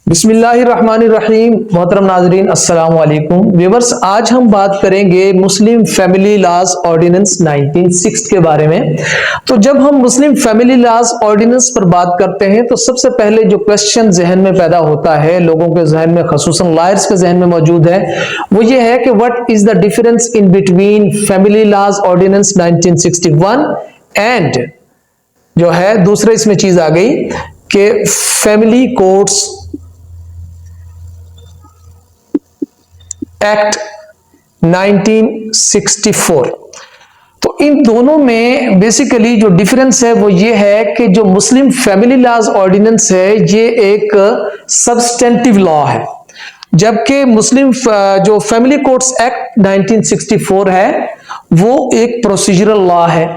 बिस्मिल्लाहिर्रहमानिर्रहीम। मोहतरम नाजरीन, अस्सलाम वालेकुम व्यूअर्स। आज हम बात करेंगे मुस्लिम फैमिली लॉज ऑर्डिनेंस 1960 के बारे में। तो जब हम मुस्लिम फैमिली लॉज ऑर्डिनेंस पर बात करते हैं तो सबसे पहले जो क्वेश्चन जहन में पैदा होता है, लोगों के जहन में, खसूसन लॉयर्स के जहन में मौजूद है, वो ये है कि what is the difference in between family laws ordinance 1961 and जो है दूसरे इसमें चीज आ गई कि फैमिली कोर्ट्स एक्ट 1964। तो इन दोनों में बेसिकली जो डिफरेंस है वो ये है कि जो मुस्लिम फैमिली लॉज ऑर्डिनेंस है ये एक सब्सटेंटिव लॉ है, जबकि मुस्लिम जो फैमिली कोर्ट्स एक्ट 1964 है वो एक प्रोसीजरल लॉ है।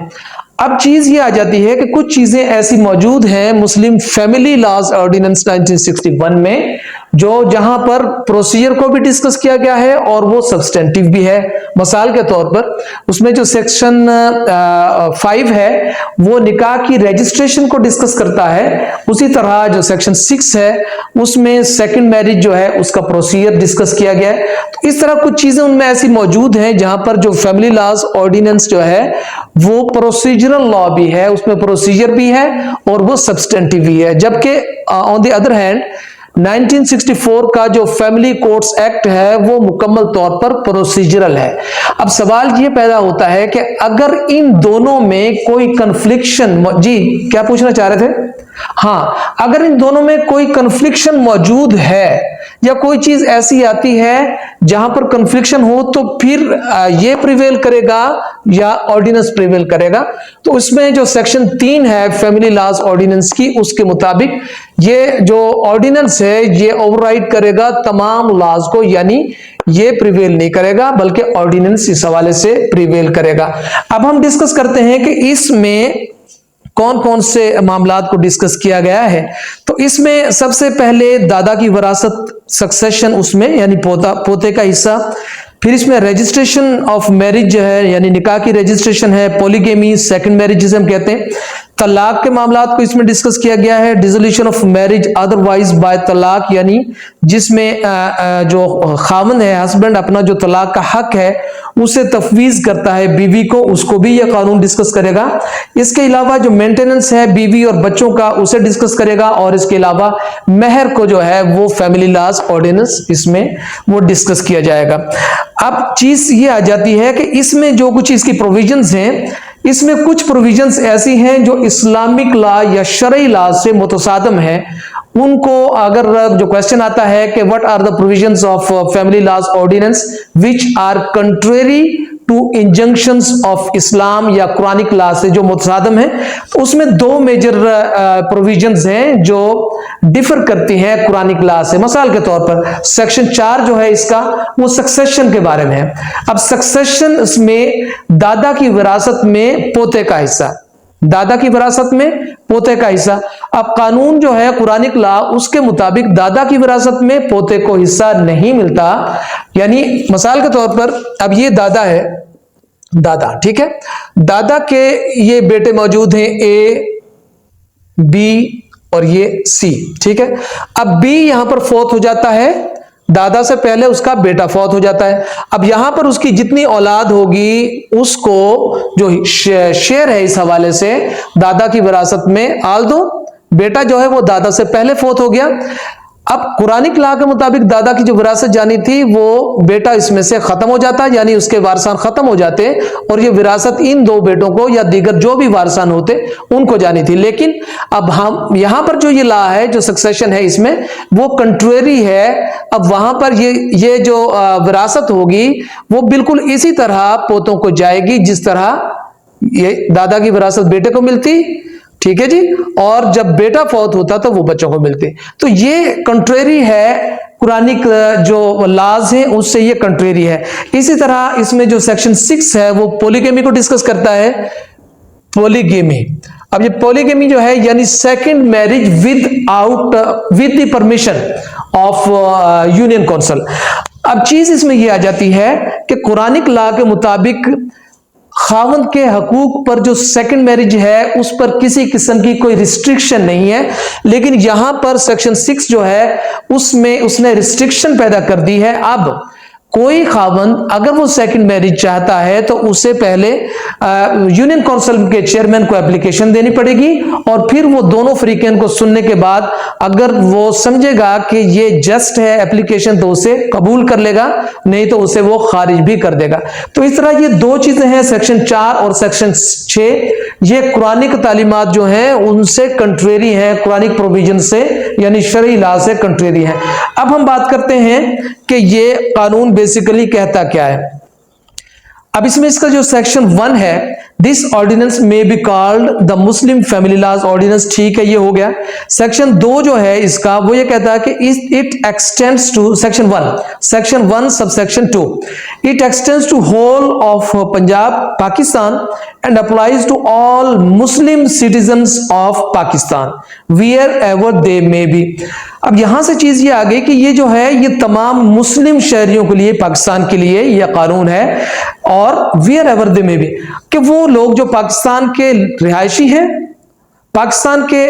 अब चीज ये आ जाती है कि कुछ चीजें ऐसी मौजूद हैं मुस्लिम फैमिली लॉज ऑर्डिनेंस 1961 में जो जहां पर प्रोसीजर को भी डिस्कस किया गया है और वो सब्सटेंटिव भी है। मिसाल के तौर पर उसमें जो सेक्शन 5 है वो निकाह की रजिस्ट्रेशन को डिस्कस करता है, उसी तरह जो सेक्शन 6 है उसमें सेकंड मैरिज जो है उसका प्रोसीजर डिस्कस किया गया है। तो इस तरह कुछ चीजें उनमें ऐसी मौजूद हैं जहां पर जो फैमिली लॉज ऑर्डिनेंस जो है वो प्रोसीजरल लॉ भी है, उसमें प्रोसीजर भी है और वो सब्सटेंटिव भी है। जबकि ऑन द अदर हैंड 1964 का जो फैमिली कोर्ट्स एक्ट है वो मुकम्मल तौर पर प्रोसीजरल है। अब सवाल ये पैदा होता है कि अगर इन दोनों में कोई कन्फ्लिक्शन, जी क्या पूछना चाह रहे थे? हाँ, अगर इन दोनों में कोई कन्फ्लिक्शन मौजूद है या कोई चीज ऐसी आती है जहां पर कन्फ्लिक्शन हो तो फिर ये प्रिवेल करेगा या ऑर्डिनेंस प्रिवेल करेगा। तो उसमें जो सेक्शन 3 है फैमिली लॉज ऑर्डिनेंस की, उसके मुताबिक ये जो ऑर्डिनेंस है ये ओवरराइड करेगा तमाम लॉज को, यानी ये प्रिवेल नहीं करेगा बल्कि ऑर्डिनेंस इस हवाले से प्रिवेल करेगा। अब हम डिस्कस करते हैं कि इसमें कौन कौन से मामलात को डिस्कस किया गया है। तो इसमें सबसे पहले दादा की विरासत, सक्सेशन उसमें यानी पोते का हिस्सा, फिर इसमें रजिस्ट्रेशन ऑफ मैरिज जो है यानी निकाह की रजिस्ट्रेशन है, पॉलीगेमी, सेकंड मैरिज जिसे हम कहते हैं, तलाक के मामलात को इसमें डिस्कस किया गया है, dissolution of marriage otherwise by तलाक, यानी जिसमें जो खामन है, हस्बैंड अपना जो तलाक का हक है उसे तफवीज करता है बीवी को, उसको भी यह कानून डिस्कस करेगा। इसके अलावा जो मेंटेनेंस है बीवी और बच्चों का उसे डिस्कस करेगा, और इसके अलावा मेहर को जो है वो फैमिली लॉज ऑर्डिनेंस इसमें वो डिस्कस किया जाएगा। अब चीज ये आ जाती है कि इसमें जो कुछ इसकी प्रोविजंस हैं, इसमें कुछ प्रोविजंस ऐसी हैं जो इस्लामिक लॉ या शरई लॉ से मुतसादम है। उनको अगर जो क्वेश्चन आता है कि what are the provisions of family laws ordinance which are contrary to injunctions of Islam या कुरानिक लॉ से जो मुतसादम है, तो उसमें दो मेजर प्रोविजंस हैं जो डिफर करती हैं कुरानिक लॉ से। मिसाल के तौर पर सेक्शन 4 जो है इसका वो सक्सेशन के बारे में है। अब सक्सेशन में दादा की विरासत में पोते का हिस्सा, दादा की विरासत में पोते का हिस्सा। अब कानून जो है कुरानिक लॉ उसके मुताबिक दादा की विरासत में पोते को हिस्सा नहीं मिलता। यानी मिसाल के तौर पर अब ये दादा है, दादा, ठीक है, दादा के ये बेटे मौजूद हैं ए, बी और ये सी, ठीक है। अब बी यहां पर फोर्थ हो जाता है, दादा से पहले उसका बेटा फौत हो जाता है। अब यहां पर उसकी जितनी औलाद होगी उसको जो शेयर है इस हवाले से दादा की विरासत में, आल दो बेटा जो है वो दादा से पहले फौत हो गया। अब कुरानिक लॉ के मुताबिक दादा की जो विरासत जानी थी वो बेटा इसमें से खत्म हो जाता, यानी उसके वारसान खत्म हो जाते और ये विरासत इन दो बेटों को या दीगर जो भी वारसान होते उनको जानी थी। लेकिन अब हम यहां पर जो ये लॉ है, जो सक्सेशन है, इसमें वो कंट्रेरी है। अब वहां पर ये जो विरासत होगी वो बिल्कुल इसी तरह पोतों को जाएगी जिस तरह ये दादा की विरासत बेटे को मिलती, ठीक है जी, और जब बेटा फौत होता तो वो बच्चों को मिलते। तो ये कंट्रेरी है, कुरानिक जो लॉज हैं उससे ये कंट्रेरी है। इसी तरह इसमें जो सेक्शन 6 है वो पॉलीगेमी को डिस्कस करता है, पॉलीगेमी। अब ये पॉलीगेमी जो है यानी second marriage with the permission of union council. अब चीज इसमें ये आ जाती है कि कुरानिक लॉ के मुताबिक खावंद के हकूक पर जो सेकंड मैरिज है उस पर किसी किस्म की कोई रिस्ट्रिक्शन नहीं है, लेकिन यहां पर सेक्शन 6 जो है उसमें उसने रिस्ट्रिक्शन पैदा कर दी है। अब कोई खावंद अगर वो सेकंड मैरिज चाहता है तो उसे पहले यूनियन काउंसिल के चेयरमैन को एप्लीकेशन देनी पड़ेगी, और फिर वो दोनों फरीकैन को सुनने के बाद अगर वो समझेगा कि ये जस्ट है एप्लीकेशन तो उसे कबूल कर लेगा, नहीं तो उसे वो खारिज भी कर देगा। तो इस तरह ये दो चीजें हैं, सेक्शन 4 और सेक्शन 6, ये कुरानिक तालीमात जो हैं उनसे कंट्रेरी है, कुरानिक प्रोविजन से यानी शरई लॉ से कंट्रेरी है। अब हम बात करते हैं कि ये कानून बेसिकली कहता क्या है। अब इसमें इसका जो सेक्शन 1 है, दिस ऑर्डिनेंस में be called the Muslim family laws ordinance, ठीक है ये हो गया। सेक्शन 2 जो है इसका वो ये कहता है कि it extends to section 1 subsection 2, it extends to whole of Punjab Pakistan and applies to all Muslim citizens of Pakistan wherever they may be. अब यहां से चीज ये आ गई कि ये जो है ये तमाम मुस्लिम शहरियों के लिए, पाकिस्तान के लिए यह कानून है, और wherever they may be कि वो लोग जो पाकिस्तान के रिहायशी हैं, पाकिस्तान के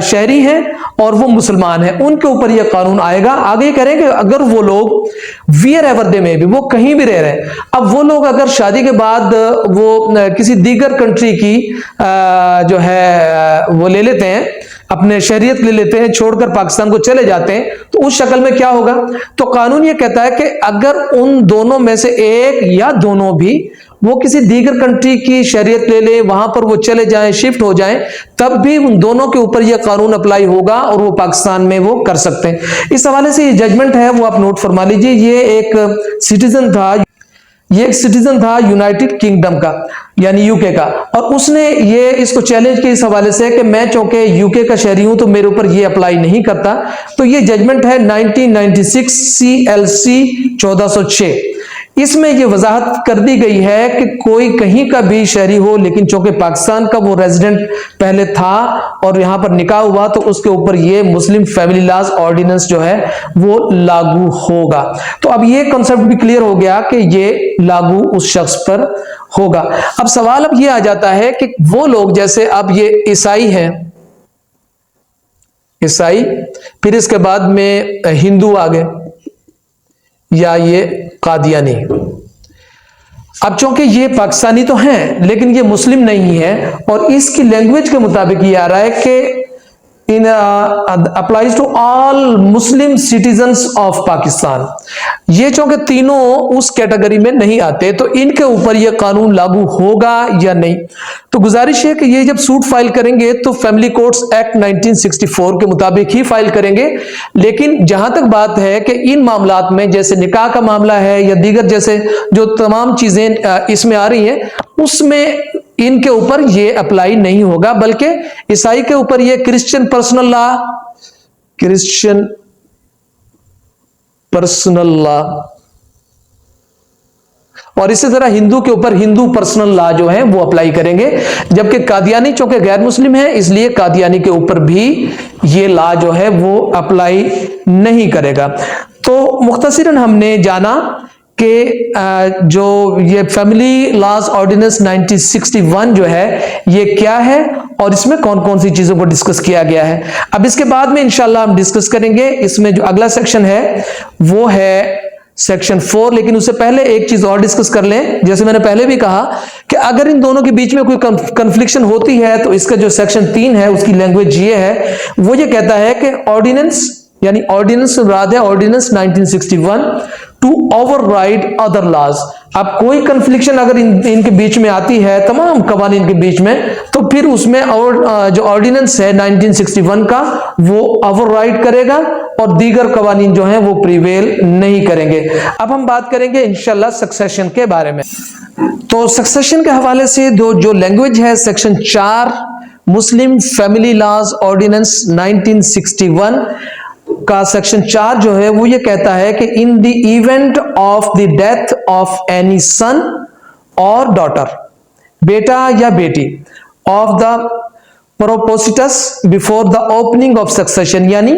शहरी हैं और वो मुसलमान हैं, उनके ऊपर यह कानून आएगा। आगे करेंगे अगर वो लोग वियर एवर दे में भी, वो कहीं भी रह रहे हैं, अब वो लोग अगर शादी के बाद वो किसी दीगर कंट्री की जो है वो ले लेते हैं, अपने शहरियत ले लेते हैं, छोड़कर पाकिस्तान को चले जाते हैं, तो उस शक्ल में क्या होगा। तो कानून ये कहता है कि अगर उन दोनों में से एक या दोनों भी वो किसी दीगर कंट्री की शरीयत ले ले, वहां पर वो चले जाएं, शिफ्ट हो जाएं, तब भी उन दोनों के ऊपर यह कानून अप्लाई होगा और वो पाकिस्तान में वो कर सकते हैं। इस हवाले से ये जजमेंट है वो आप नोट फरमा लीजिए। ये एक सिटीजन था यूनाइटेड किंगडम का यानी यूके का, और उसने ये इसको चैलेंज किया इस हवाले से कि मैं चूंकि यूके का शहरी हूं तो मेरे ऊपर ये अप्लाई नहीं करता। तो ये जजमेंट है 1996 CLC 1406। इसमें यह वजाहत कर दी गई है कि कोई कहीं का भी शहरी हो, लेकिन चूंकि पाकिस्तान का वो रेजिडेंट पहले था और यहां पर निकाह हुआ, तो उसके ऊपर ये मुस्लिम फैमिली लॉज ऑर्डिनेंस जो है वो लागू होगा। तो अब ये कॉन्सेप्ट भी क्लियर हो गया कि ये लागू उस शख्स पर होगा। अब सवाल अब ये आ जाता है कि वो लोग, जैसे अब ये ईसाई हैं, ईसाई, फिर इसके बाद में हिंदू आ गए, या ये कादियानी। अब चूंकि ये पाकिस्तानी तो हैं लेकिन ये मुस्लिम नहीं है, और इसकी लैंग्वेज के मुताबिक ये आ रहा है कि in applies to all Muslim citizens of Pakistan. ये चूंकि तीनों उस कैटेगरी में नहीं आते, तो इनके ऊपर यह कानून लागू होगा या नहीं। तो गुजारिश है कि ये जब सूट फाइल करेंगे तो फैमिली कोर्ट्स एक्ट 1964 के मुताबिक ही फाइल करेंगे। लेकिन जहां तक बात है कि इन मामलात में, जैसे निकाह का मामला है या दीगर जैसे जो तमाम चीजें इसमें आ रही हैं, उसमें इनके ऊपर ये अप्लाई नहीं होगा, बल्कि ईसाई के ऊपर ये क्रिश्चियन पर्सनल लॉ, और इसी तरह हिंदू के ऊपर हिंदू पर्सनल लॉ जो है वो अप्लाई करेंगे। जबकि कादियानी चूंकि गैर मुस्लिम है, इसलिए कादियानी के ऊपर भी ये लॉ जो है वो अप्लाई नहीं करेगा। तो मुख्तसरन हमने जाना कि जो ये फैमिली लॉज ऑर्डिनेंस 1961 जो है ये क्या है और इसमें कौन कौन सी चीजों को डिस्कस किया गया है। अब इसके बाद में इंशाल्लाह हम डिस्कस करेंगे। इसमें जो अगला सेक्शन है वो है सेक्शन 4, लेकिन उससे पहले एक चीज और डिस्कस कर लें। जैसे मैंने पहले भी कहा कि अगर इन दोनों के बीच में कोई कंफ्लिक्शन होती है तो इसका जो सेक्शन 3 है उसकी लैंग्वेज ये है, वो ये कहता है कि ऑर्डिनेंस यानी ऑर्डिनेंस मुराद है ordinance 1961 to override other laws. अब कोई कंफ्लिक्शन अगर इनके बीच में आती है, तमाम कवानीन के बीच में, तो फिर उसमें और जो ऑर्डिनेंस है 1961 का वो ओवरराइड करेगा और दीगर कवानीन जो हैं वो प्रिवेल नहीं करेंगे। अब हम बात करेंगे इंशाल्लाह सक्सेशन के बारे में। तो सक्सेशन के हवाले से जो लैंग्वेज है, section 4 Muslim family laws ordinance 1961 का सेक्शन 4 जो है वो ये कहता है कि in the event of the death of any son or daughter, बेटा या बेटी, of the propositus before the opening of succession, यानी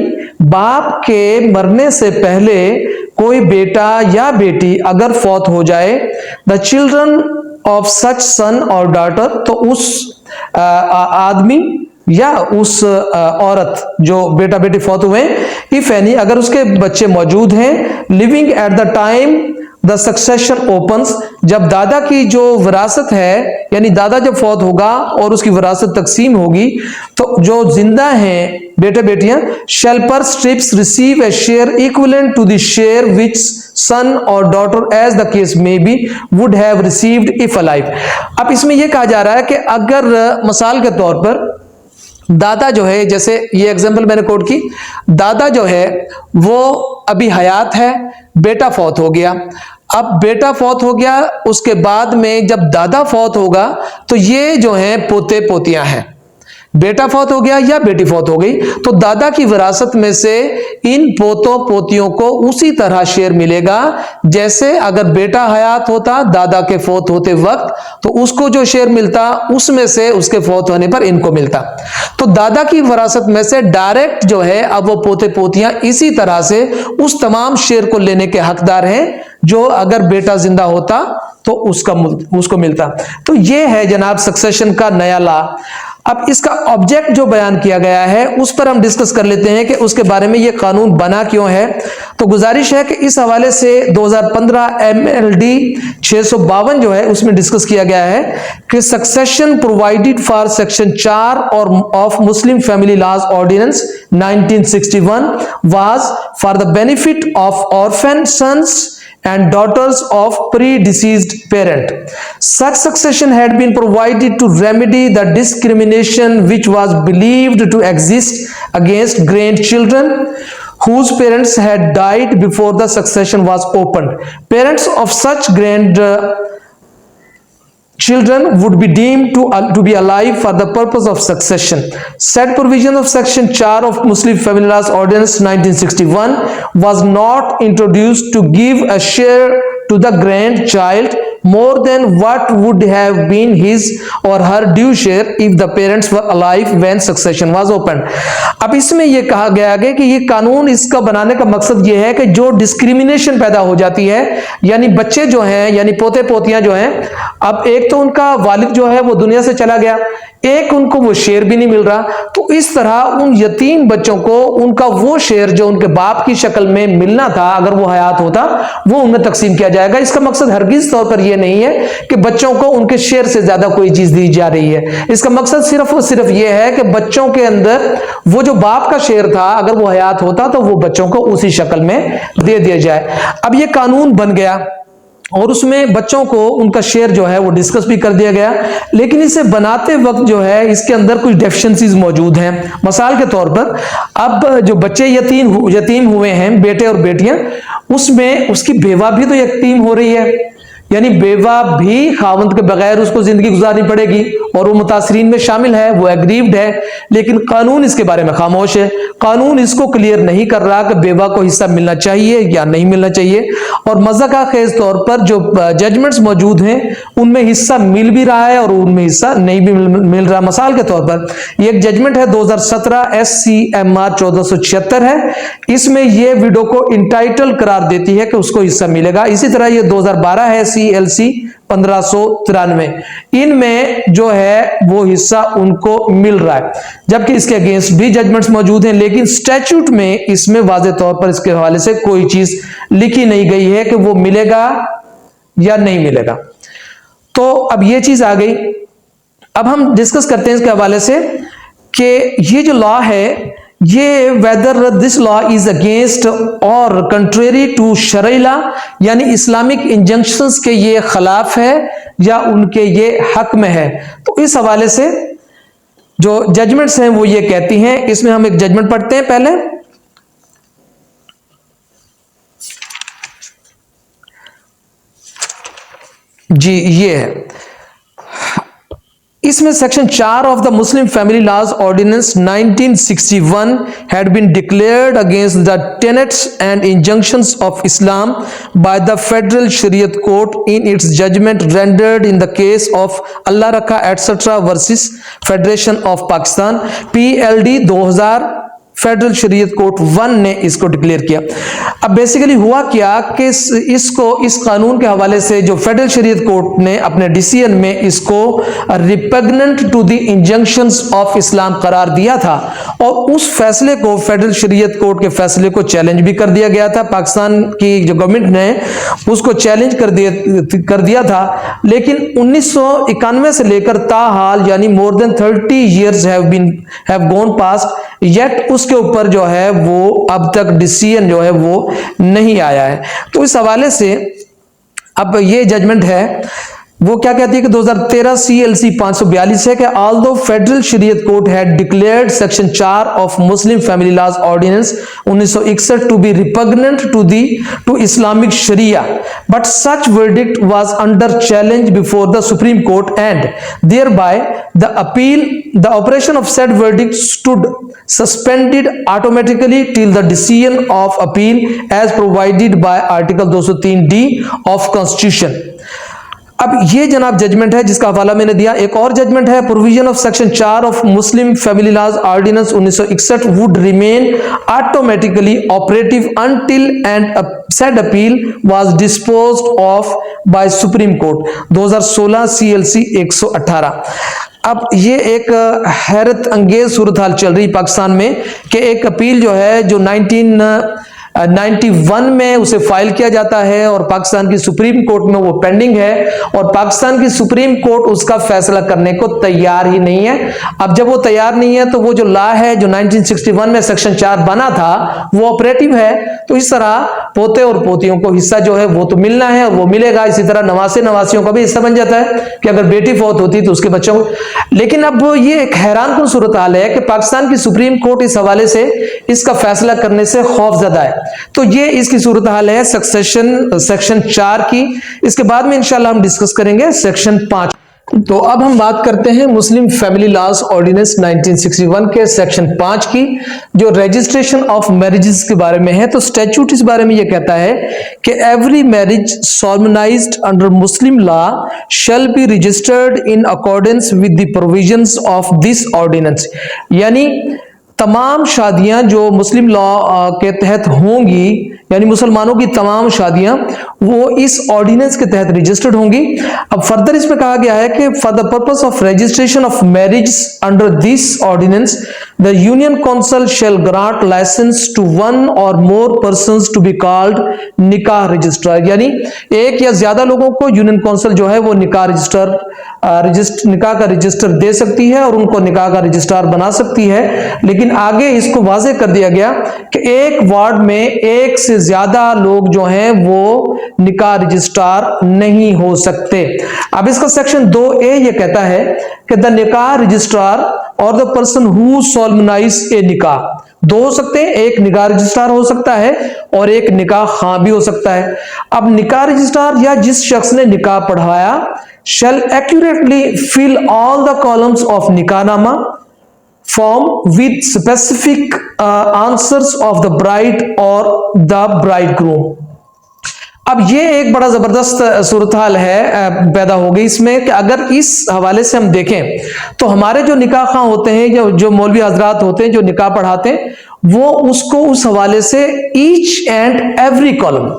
बाप के मरने से पहले कोई बेटा या बेटी अगर फौत हो जाए, the children of such sun or daughter, तो उस आदमी या उस औरत जो बेटा बेटी फौत हुए, इफ एनी, अगर उसके बच्चे मौजूद हैं, living at the time the succession opens, जब दादा की जो विरासत है, यानी दादा जब फौत होगा और उसकी विरासत तकसीम होगी, तो जो जिंदा हैं बेटे बेटियां, shall per stirpes receive a share equivalent to the share which son or daughter as the case may be would have received if alive. अब इसमें यह कहा जा रहा है कि अगर मिसाल के तौर पर दादा जो है, जैसे ये एग्जांपल मैंने कोट की, दादा जो है वो अभी हयात है, बेटा फौत हो गया। अब बेटा फौत हो गया, उसके बाद में जब दादा फौत होगा तो ये जो है पोते पोतियां हैं, बेटा फौत हो गया या बेटी फौत हो गई, तो दादा की विरासत में से इन पोतों पोतियों को उसी तरह शेयर मिलेगा जैसे अगर बेटा हयात होता दादा के फौत होते वक्त, तो उसको जो शेयर मिलता उसमें से उसके फौत होने पर इनको मिलता। तो दादा की विरासत में से डायरेक्ट जो है अब वो पोते पोतियां इसी तरह से उस तमाम शेयर को लेने के हकदार हैं जो अगर बेटा जिंदा होता तो उसको मिलता। तो ये है जनाब सक्सेशन का नया लॉ। अब इसका ऑब्जेक्ट जो बयान किया गया है उस पर हम डिस्कस कर लेते हैं कि उसके बारे में यह कानून बना क्यों है। तो गुजारिश है कि इस हवाले से 2015 MLD 652 जो है उसमें डिस्कस किया गया है कि सक्सेशन प्रोवाइडेड फॉर सेक्शन 4 और of Muslim family laws ordinance 1961 was for the benefit of orphan sons and daughters of predeceased parent. Such succession had been provided to remedy the discrimination which was believed to exist against grandchildren whose parents had died before the succession was opened. Parents of such children would be deemed to be alive for the purpose of succession. Said provision of section 4 of Muslim Family Laws Ordinance 1961 was not introduced to give a share to the grandchild more than what would have been his or her due share if the parents were alive when succession was opened. अब इसमें यह कहा गया है कि ये कानून, इसका बनाने का मकसद ये है कि जो डिस्क्रिमिनेशन पैदा हो जाती है, यानी बच्चे जो हैं यानी पोते पोतियां जो हैं, अब एक तो उनका वालिद जो है वो दुनिया से चला गया, एक उनको वो शेयर भी नहीं मिल रहा, तो इस तरह उन यतीम बच्चों को उनका वो शेयर जो उनके बाप की शक्ल में मिलना था अगर वो हयात होता वो उनमें तकसीम किया जाएगा। इसका मकसद हरगिज तौर पर यह नहीं है कि बच्चों को उनके शेयर से ज्यादा कोई चीज दी जा रही है। इसका मकसद सिर्फ और सिर्फ यह है कि बच्चों के अंदर वो जो बाप का शेयर था अगर वो हयात होता तो वो बच्चों को उसी शक्ल में दे दिया जाए। अब ये कानून बन गया और उसमें बच्चों को उनका शेयर जो है वो डिस्कस भी कर दिया गया, लेकिन इसे बनाते वक्त जो है इसके अंदर कुछ डेफिशिएंसीज मौजूद हैं। मिसाल के तौर पर अब जो बच्चे यतीम हुए हैं, बेटे और बेटियां, उसमें उसकी बेवा भी तो यतीम हो रही है, यानी बेवा भी खावंद के बगैर उसको जिंदगी गुजारनी पड़ेगी और वो मुतासरीन में शामिल है, वो एग्रीव्ड है, लेकिन कानून इसके बारे में खामोश है। कानून इसको क्लियर नहीं कर रहा कि बेवा को हिस्सा मिलना चाहिए या नहीं मिलना चाहिए, और मज़ा खेज तौर पर जो जजमेंट्स मौजूद हैं उनमें हिस्सा मिल भी रहा है और उनमें हिस्सा नहीं भी मिल रहा। मिसाल के तौर पर ये एक जजमेंट है 2017 SCMR 1476 है, इसमें ये विडो को इंटाइटल करार देती है कि उसको हिस्सा मिलेगा। इसी तरह ये 2012 है CLC 1593, इनमें जो है वो हिस्सा उनको मिल रहा है, जबकि इसके अगेंस्ट भी जजमेंट्स मौजूद हैं, लेकिन स्टैट्यूट में इसमें वाज़े तौर पर इसके हवाले से कोई चीज लिखी नहीं गई है कि वो मिलेगा या नहीं मिलेगा। तो अब ये चीज आ गई। अब हम डिस्कस करते हैं इसके हवाले से कि ये जो लॉ है ये whether this law is against और कंट्रेरी टू शरई लॉ, यानी इस्लामिक इंजंक्शंस के ये खिलाफ है या उनके ये हक में है। तो इस हवाले से जो जजमेंट्स हैं वो ये कहती हैं, इसमें हम एक जजमेंट पढ़ते हैं पहले। जी ये है, इसमें section 4 of the Muslim family laws ordinance 1961 had been declared against the tenets and injunctions of Islam by the Federal Shariat Court in its judgment rendered in the case of Allah Rakha etc. versus Federation of Pakistan PLD 2000 federal shariat court 1 ने इसको declare किया। अब basically हुआ क्या कि इस कानून के हवाले से जो फेडरल शरीयत कोर्ट ने अपने डिसीजन में इसको repugnant to the injunctions of Islam करार दिया था, और उस फैसले को, फेडरल शरीयत कोर्ट के फैसले को चैलेंज भी कर दिया गया था। पाकिस्तान की जो गवर्नमेंट ने उसको चैलेंज कर दिया था, लेकिन 1991 से लेकर ताहाल यानी more than 30 years have gone past, yet उसके ऊपर जो है वो अब तक डिसीजन जो है वो नहीं आया है। तो इस हवाले से अब ये जजमेंट है वो क्या कहती है कि 2013 CLC 542 है कि although federal shariat court had declared section 4 of Muslim family laws ordinance 1961 to be repugnant to Islamic sharia, but such verdict was under challenge before the supreme court and thereby the operation of said verdict stood suspended automatically till the decision of appeal as provided by article 203D of constitution। अब ये जनाब judgement है जिसका हवाला मैंने दिया। एक और जजमेंट है, provision of section 4 of Muslim family laws ordinance 1961 would remain automatically operative until and said appeal was disposed of by supreme court 2016 CLC 118। अब ये एक हैरत अंगेज सूरत हाल चल रही पाकिस्तान में कि एक अपील जो है जो 1991 में उसे फाइल किया जाता है और पाकिस्तान की सुप्रीम कोर्ट में वो पेंडिंग है, और पाकिस्तान की सुप्रीम कोर्ट उसका फैसला करने को तैयार ही नहीं है। अब जब वो तैयार नहीं है तो वो जो लॉ है जो 1961 में सेक्शन 4 बना था वो ऑपरेटिव है। तो इस तरह पोते और पोतियों को हिस्सा जो है वो तो मिलना है और वो मिलेगा। इसी तरह नवासे नवासियों का भी हिस्सा बन जाता है कि अगर बेटी फौत होती तो उसके बच्चों को। लेकिन अब ये एक हैरानकुन सूरत हाल है कि पाकिस्तान की सुप्रीम कोर्ट इस हवाले से इसका फैसला करने से खौफजदा है। तो ये इसकी सूरत हाल है सेक्शन 4 की। इसके बाद में इंशाल्लाह हम डिस्कस करेंगे सेक्शन 5। तो अब हम बात करते हैं मुस्लिम फैमिली लॉज ऑर्डिनेंस 1961 के सेक्शन 5 की, जो रजिस्ट्रेशन ऑफ मैरिजेस के बारे में है। तो स्टैट्यूट इस बारे में यह कहता है कि every marriage solemnized under Muslim law shall be registered in accordance with the provisions of this ordinance, यानी तमाम शादियां जो मुस्लिम लॉ के तहत होंगी, यानी मुसलमानों की तमाम शादियां वो इस ऑर्डिनेंस के तहत रजिस्टर्ड होंगी। अब फर्दर इसमें कहा गया है कि for the purpose of registration of marriage under this ordinance the union council shall grant license to one और more persons to be called nikah registrar, यानी एक या ज्यादा लोगों को यूनियन काउंसिल जो है वो निकाह का रजिस्टर दे सकती है और उनको निकाह का रजिस्ट्रार बना सकती है। लेकिन आगे इसको वाज़ेह कर दिया गया कि एक वार्ड में एक से ज्यादा लोग जो हैं वो निकाह रजिस्ट्रार नहीं हो सकते। अब इसका सेक्शन 2A ये कहता है कि द निकाह रजिस्ट्रार और द पर्सन हु सोलमनाइज ए निकाह, दो हो सकते हैं, एक निकाह रजिस्ट्रार हो सकता है और एक निकाह खां भी हो सकता है। अब निकाह रजिस्ट्रार या जिस शख्स ने निकाह पढ़ाया shall accurately fill all the columns of nikahnaमा form with specific answers of the bride or the bridegroom। अब ये एक बड़ा जबरदस्त सूरत हाल है पैदा हो गई इसमें कि अगर इस हवाले से हम देखें तो हमारे जो निकाह खां होते हैं, जो मौलवी हजरात होते हैं जो निकाह पढ़ाते हैं, वो उसको उस हवाले से ईच एंड एवरी कॉलम,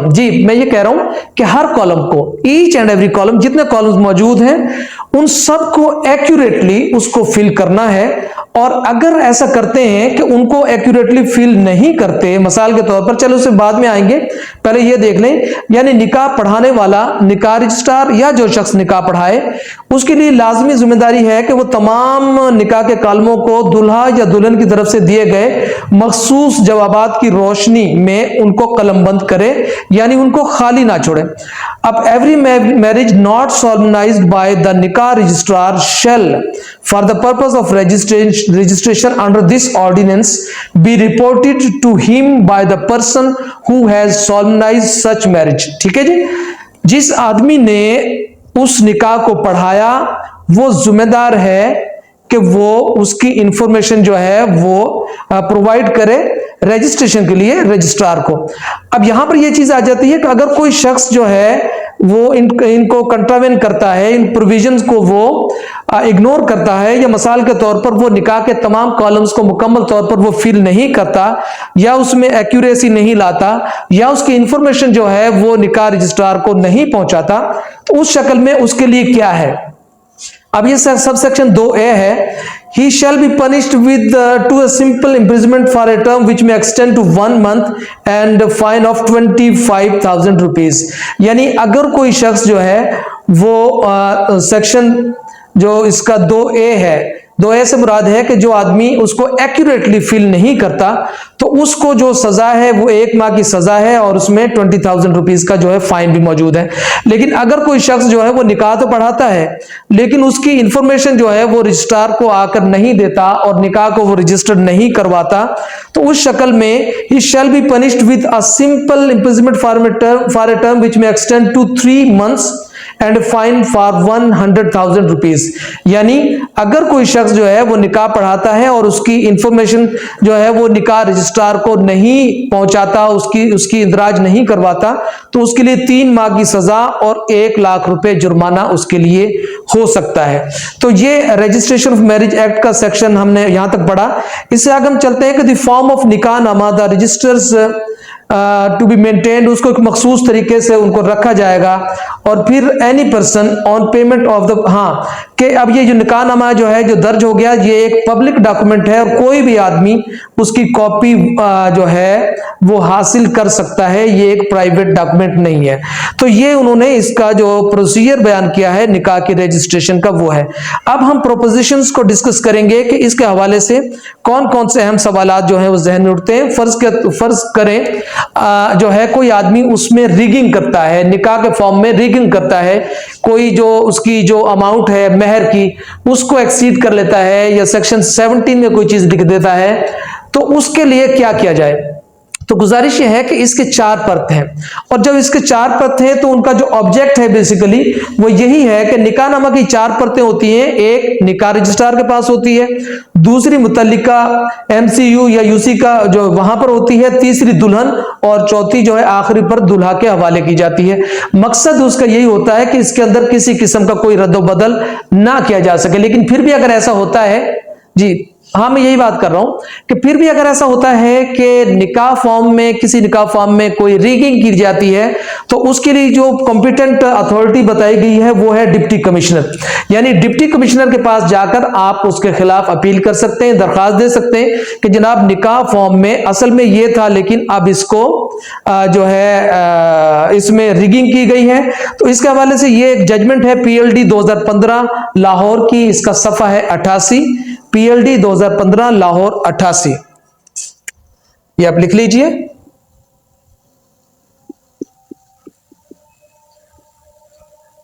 जी मैं ये कह रहा हूं कि हर कॉलम को, ईच एंड एवरी कॉलम, जितने कॉलम्स मौजूद हैं उन सब को एक्यूरेटली उसको फिल करना है। और अगर ऐसा करते हैं कि उनको एक्यूरेटली फिल नहीं करते, मिसाल के तौर पर, चलो उसे बाद में आएंगे, पहले ये देख लें, यानी निकाह पढ़ाने वाला निकाह रजिस्ट्रार या जो शख्स निकाह पढ़ाए उसके लिए लाजमी जिम्मेदारी है कि वो तमाम निकाह के कालमों को दुल्हा या दुल्हन की तरफ से दिए गए मखसूस जवाबात की रोशनी में उनको कलमबंद करे, यानी उनको खाली ना छोड़े। अब every marriage not solemnized by the nikah registrar shall for the purpose of registration under this ordinance be reported to him by the person who has solemnized such marriage। ठीक है जी, जिस आदमी ने उस निकाह को पढ़ाया वो जिम्मेदार है कि वो उसकी इंफॉर्मेशन जो है वो प्रोवाइड करे रजिस्ट्रेशन के लिए रजिस्ट्रार को। अब यहां पर यह चीज आ जाती है कि अगर कोई शख्स जो है वो इनको कंट्रावेन करता है, इन प्रोविजंस को वो इग्नोर करता है, या मिसाल के तौर पर वो निकाह के तमाम कॉलम्स को मुकम्मल तौर पर वो फिल नहीं करता, या उसमें एक्यूरेसी नहीं लाता, या उसकी इंफॉर्मेशन जो है वो निकाह रजिस्ट्रार को नहीं पहुंचाता, तो उस शक्ल में उसके लिए क्या है। अब ये सब सेक्शन 2A है, he shall be punished with to a simple imprisonment for a term which may extend to 1 month and a fine of 25,000 rupees। यानी अगर कोई शख्स जो है वो सेक्शन जो इसका 2A है, 2A से मुराद है कि जो आदमी उसको एक्यूरेटली फिल नहीं करता, तो उसको जो सजा है वो 1 माह की सजा है और उसमें 20,000 रुपीज का जो है फाइन भी मौजूद है। लेकिन अगर कोई शख्स जो है वो निकाह तो पढ़ाता है, लेकिन उसकी इंफॉर्मेशन जो है वो रजिस्ट्रार को आकर नहीं देता और निकाह को वो रजिस्टर्ड नहीं करवाता, तो उस शक्ल में ही shall be punished with a simple imprisonment for a term which may extend to 3 months and fine for 100,000 rupees. यानी अगर कोई शख्स जो है वो निकाह पढ़ाता है और उसकी इंफॉर्मेशन जो है वो निकाह रजिस्ट्रार को नहीं पहुंचाता, उसकी इंदराज नहीं करवाता, तो उसके लिए 3 माह की सजा और 1 लाख रुपए जुर्माना उसके लिए हो सकता है। तो ये रजिस्ट्रेशन ऑफ मैरिज एक्ट का सेक्शन हमने यहां तक पढ़ा। इससे आगे हम चलते हैं कि the form of nikahnama the registers to be maintained, उसको एक मखसूस तरीके से उनको रखा जाएगा। और फिर any person on payment of the, हाँ कि अब ये जो निकाहनामा जो है जो दर्ज हो गया, ये एक पब्लिक डॉक्यूमेंट है और कोई भी आदमी उसकी कॉपी जो है वो हासिल कर सकता है, ये एक प्राइवेट डॉक्यूमेंट नहीं है। तो ये उन्होंने इसका जो प्रोसीजर बयान किया है निकाह की रजिस्ट्रेशन का वो है। अब हम प्रोपोजिशंस को डिस्कस करेंगे कि इसके हवाले से कौन कौन से अहम सवालात जो है वो जहन में उठते हैं। फर्ज करें जो है कोई आदमी उसमें रिगिंग करता है, निकाह के फॉर्म में रिगिंग करता है, कोई जो उसकी जो अमाउंट है मेहर की उसको एक्सीड कर लेता है, या सेक्शन 17 में कोई चीज लिख देता है, तो उसके लिए क्या किया जाए। तो गुजारिश यह है कि इसके 4 परत हैं, और जब इसके 4 परत हैं तो उनका जो ऑब्जेक्ट है बेसिकली वो यही है कि निकाहनामा की 4 परतें होती हैं। एक निकाह रजिस्ट्रार के पास होती है, दूसरी मुतल्लिका MCU या UC का जो वहां पर होती है, तीसरी दुल्हन, और चौथी जो है आखिरी पर दुल्हा के हवाले की जाती है। मकसद उसका यही होता है कि इसके अंदर किसी किस्म का कोई रद्द-ओ-बदल ना किया जा सके। लेकिन फिर भी अगर ऐसा होता है, जी हाँ मैं यही बात कर रहा हूं कि फिर भी अगर ऐसा होता है कि निकाह फॉर्म में, किसी निकाह फॉर्म में कोई रिगिंग की जाती है, तो उसके लिए जो कॉम्पिटेंट अथॉरिटी बताई गई है वो है डिप्टी कमिश्नर। यानी डिप्टी कमिश्नर के पास जाकर आप उसके खिलाफ अपील कर सकते हैं, दरखास्त दे सकते हैं कि जनाब निकाह फॉर्म में असल में ये था, लेकिन अब इसको जो है इसमें रिगिंग की गई है। तो इसके हवाले से ये एक जजमेंट है PLD 2015 लाहौर की, इसका सफा है 88, PLD 2015 लाहौर 88, ये आप लिख लीजिए।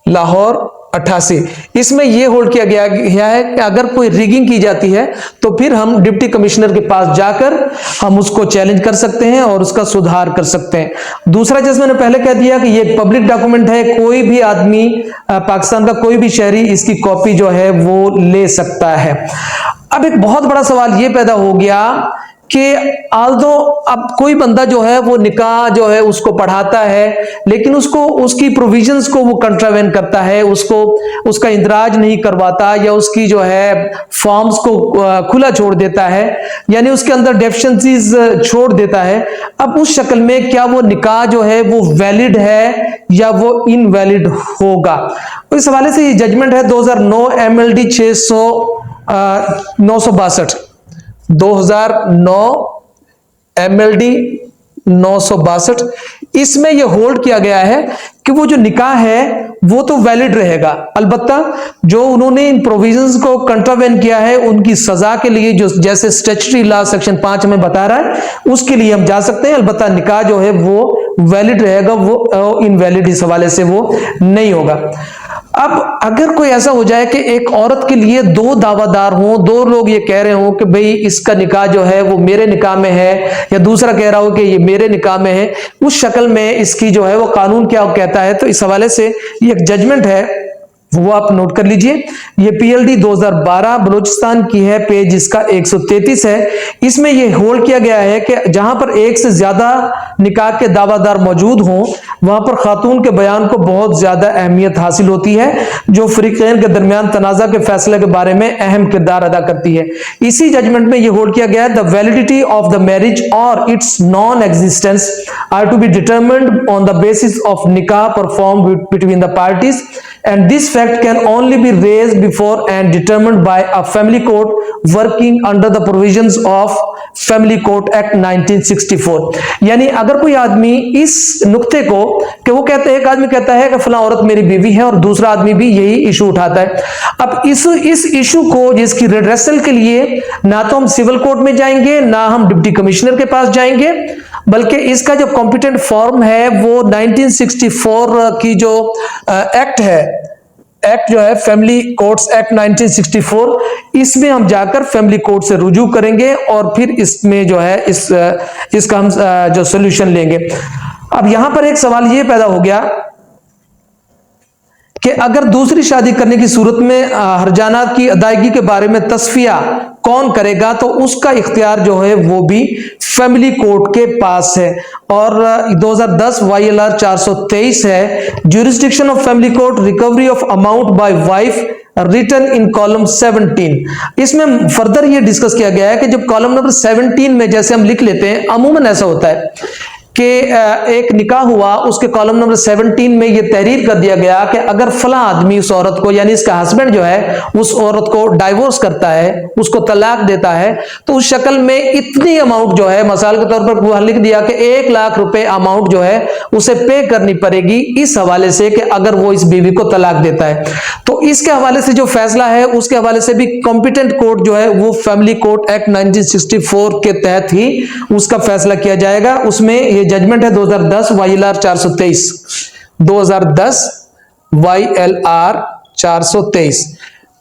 लाहौर 88, इसमें यह होल्ड किया गया है कि अगर कोई रिगिंग की जाती है तो फिर हम डिप्टी कमिश्नर के पास जाकर हम उसको चैलेंज कर सकते हैं और उसका सुधार कर सकते हैं। दूसरा, जैसे मैंने पहले कह दिया कि ये पब्लिक डॉक्यूमेंट है, कोई भी आदमी पाकिस्तान का कोई भी शहरी इसकी कॉपी जो है वो ले सकता है। अब एक बहुत बड़ा सवाल ये पैदा हो गया कि आल्दो अब कोई बंदा जो है वो निकाह जो है उसको पढ़ाता है, लेकिन उसको उसकी प्रोविजंस को वो कंट्रावेन करता है, उसको उसका इंदराज नहीं करवाता, या उसकी जो है फॉर्म्स को खुला छोड़ देता है, यानी उसके अंदर डेफिशिएंसीज छोड़ देता है। अब उस शक्ल में क्या वो निकाह जो है वो वैलिड है या वो इनवैलिड होगा। इस हवाले से ये जजमेंट है 2009 MLD 962 2009 MLD 962। इसमें यह होल्ड किया गया है कि वो जो निकाह है वो तो वैलिड रहेगा, अलबत्ता जो उन्होंने इन प्रोविजंस को कंट्रावेन किया है उनकी सजा के लिए जो जैसे स्टैट्यूटरी लॉ सेक्शन 5 में बता रहा है उसके लिए हम जा सकते हैं, अलबत्ता निकाह जो है वो वैलिड रहेगा, वो इनवैलिड इस हवाले से वो नहीं होगा। अब अगर कोई ऐसा हो जाए कि एक औरत के लिए 2 दावादार हों, 2 लोग ये कह रहे हो कि भाई इसका निकाह जो है वो मेरे निकाह में है, या दूसरा कह रहा हो कि ये मेरे निकाह में है, उस शक्ल में इसकी जो है वो कानून क्या कहता है। तो इस हवाले से ये एक जजमेंट है वो आप नोट कर लीजिए। ये पीएलडी 2012 बलूचिस्तान की है, पेज इसका 133 है। इसमें ये होल्ड किया गया है कि जहां पर एक से ज्यादा निकाह के दावादार मौजूद हों वहां पर खातून के बयान को बहुत ज्यादा अहमियत हासिल होती है, जो फरीकैन के दरमियान तनाजा के फैसले के बारे में अहम किरदार अदा करती है। इसी जजमेंट में ये होल्ड किया गया है, the validity of the marriage or its non existence are to be determined on the basis of nikah perform between the parties and this fact can only be raised before and determined by a family court working under the provisions of family court act 1964। यानी अगर कोई आदमी इस नुक्ते को कि वो कहते हैं, एक आदमी कहता है कि फलां औरत मेरी बीवी है और दूसरा आदमी भी यही इशू उठाता है। अब इस इशू को जिसकी रिड्रेसल के लिए ना तो हम सिविल कोर्ट में जाएंगे ना हम डिप्टी कमिश्नर के पास जाएंगे, बल्कि इसका जो कॉम्पिटेंट फॉर्म है वो 1964 की जो एक्ट है, एक्ट जो है फैमिली कोर्ट्स एक्ट 1964, इसमें हम जाकर फैमिली कोर्ट से रुजू करेंगे और फिर इसमें जो है इसका हम जो सोल्यूशन लेंगे। अब यहां पर एक सवाल ये पैदा हो गया कि अगर दूसरी शादी करने की सूरत में हर्जानात की अदायगी के बारे में तस्फिया कौन करेगा, तो उसका इख्तियार जो है वो भी फैमिली कोर्ट के पास है। और 2010 YLR 423 है, jurisdiction of family court, recovery of amount by wife return in column 17। इसमें फर्दर ये डिस्कस किया गया है कि जब कॉलम नंबर 17 में जैसे हम लिख लेते हैं, अमूमन ऐसा होता है कि एक निकाह हुआ, उसके कॉलम नंबर 17 में ये तहरीर कर दिया गया कि अगर फला आदमी उस औरत को, यानी इसका हस्बैंड जो है उस औरत को डाइवोर्स करता है, उसको तलाक देता है, तो उस शक्ल में इतनी अमाउंट जो है, मिसाल के तौर पर वो लिख दिया कि 1 लाख रुपए अमाउंट जो है उसे पे करनी पड़ेगी, इस हवाले से कि अगर वो इस बीवी को तलाक देता है। तो इसके हवाले से जो फैसला है उसके हवाले से भी कॉम्पिटेंट कोर्ट जो है वो फैमिली कोर्ट एक्ट 1964 के तहत ही उसका फैसला किया जाएगा। उसमें जजमेंट है 2010 YLR 423, 2010 YLR 423।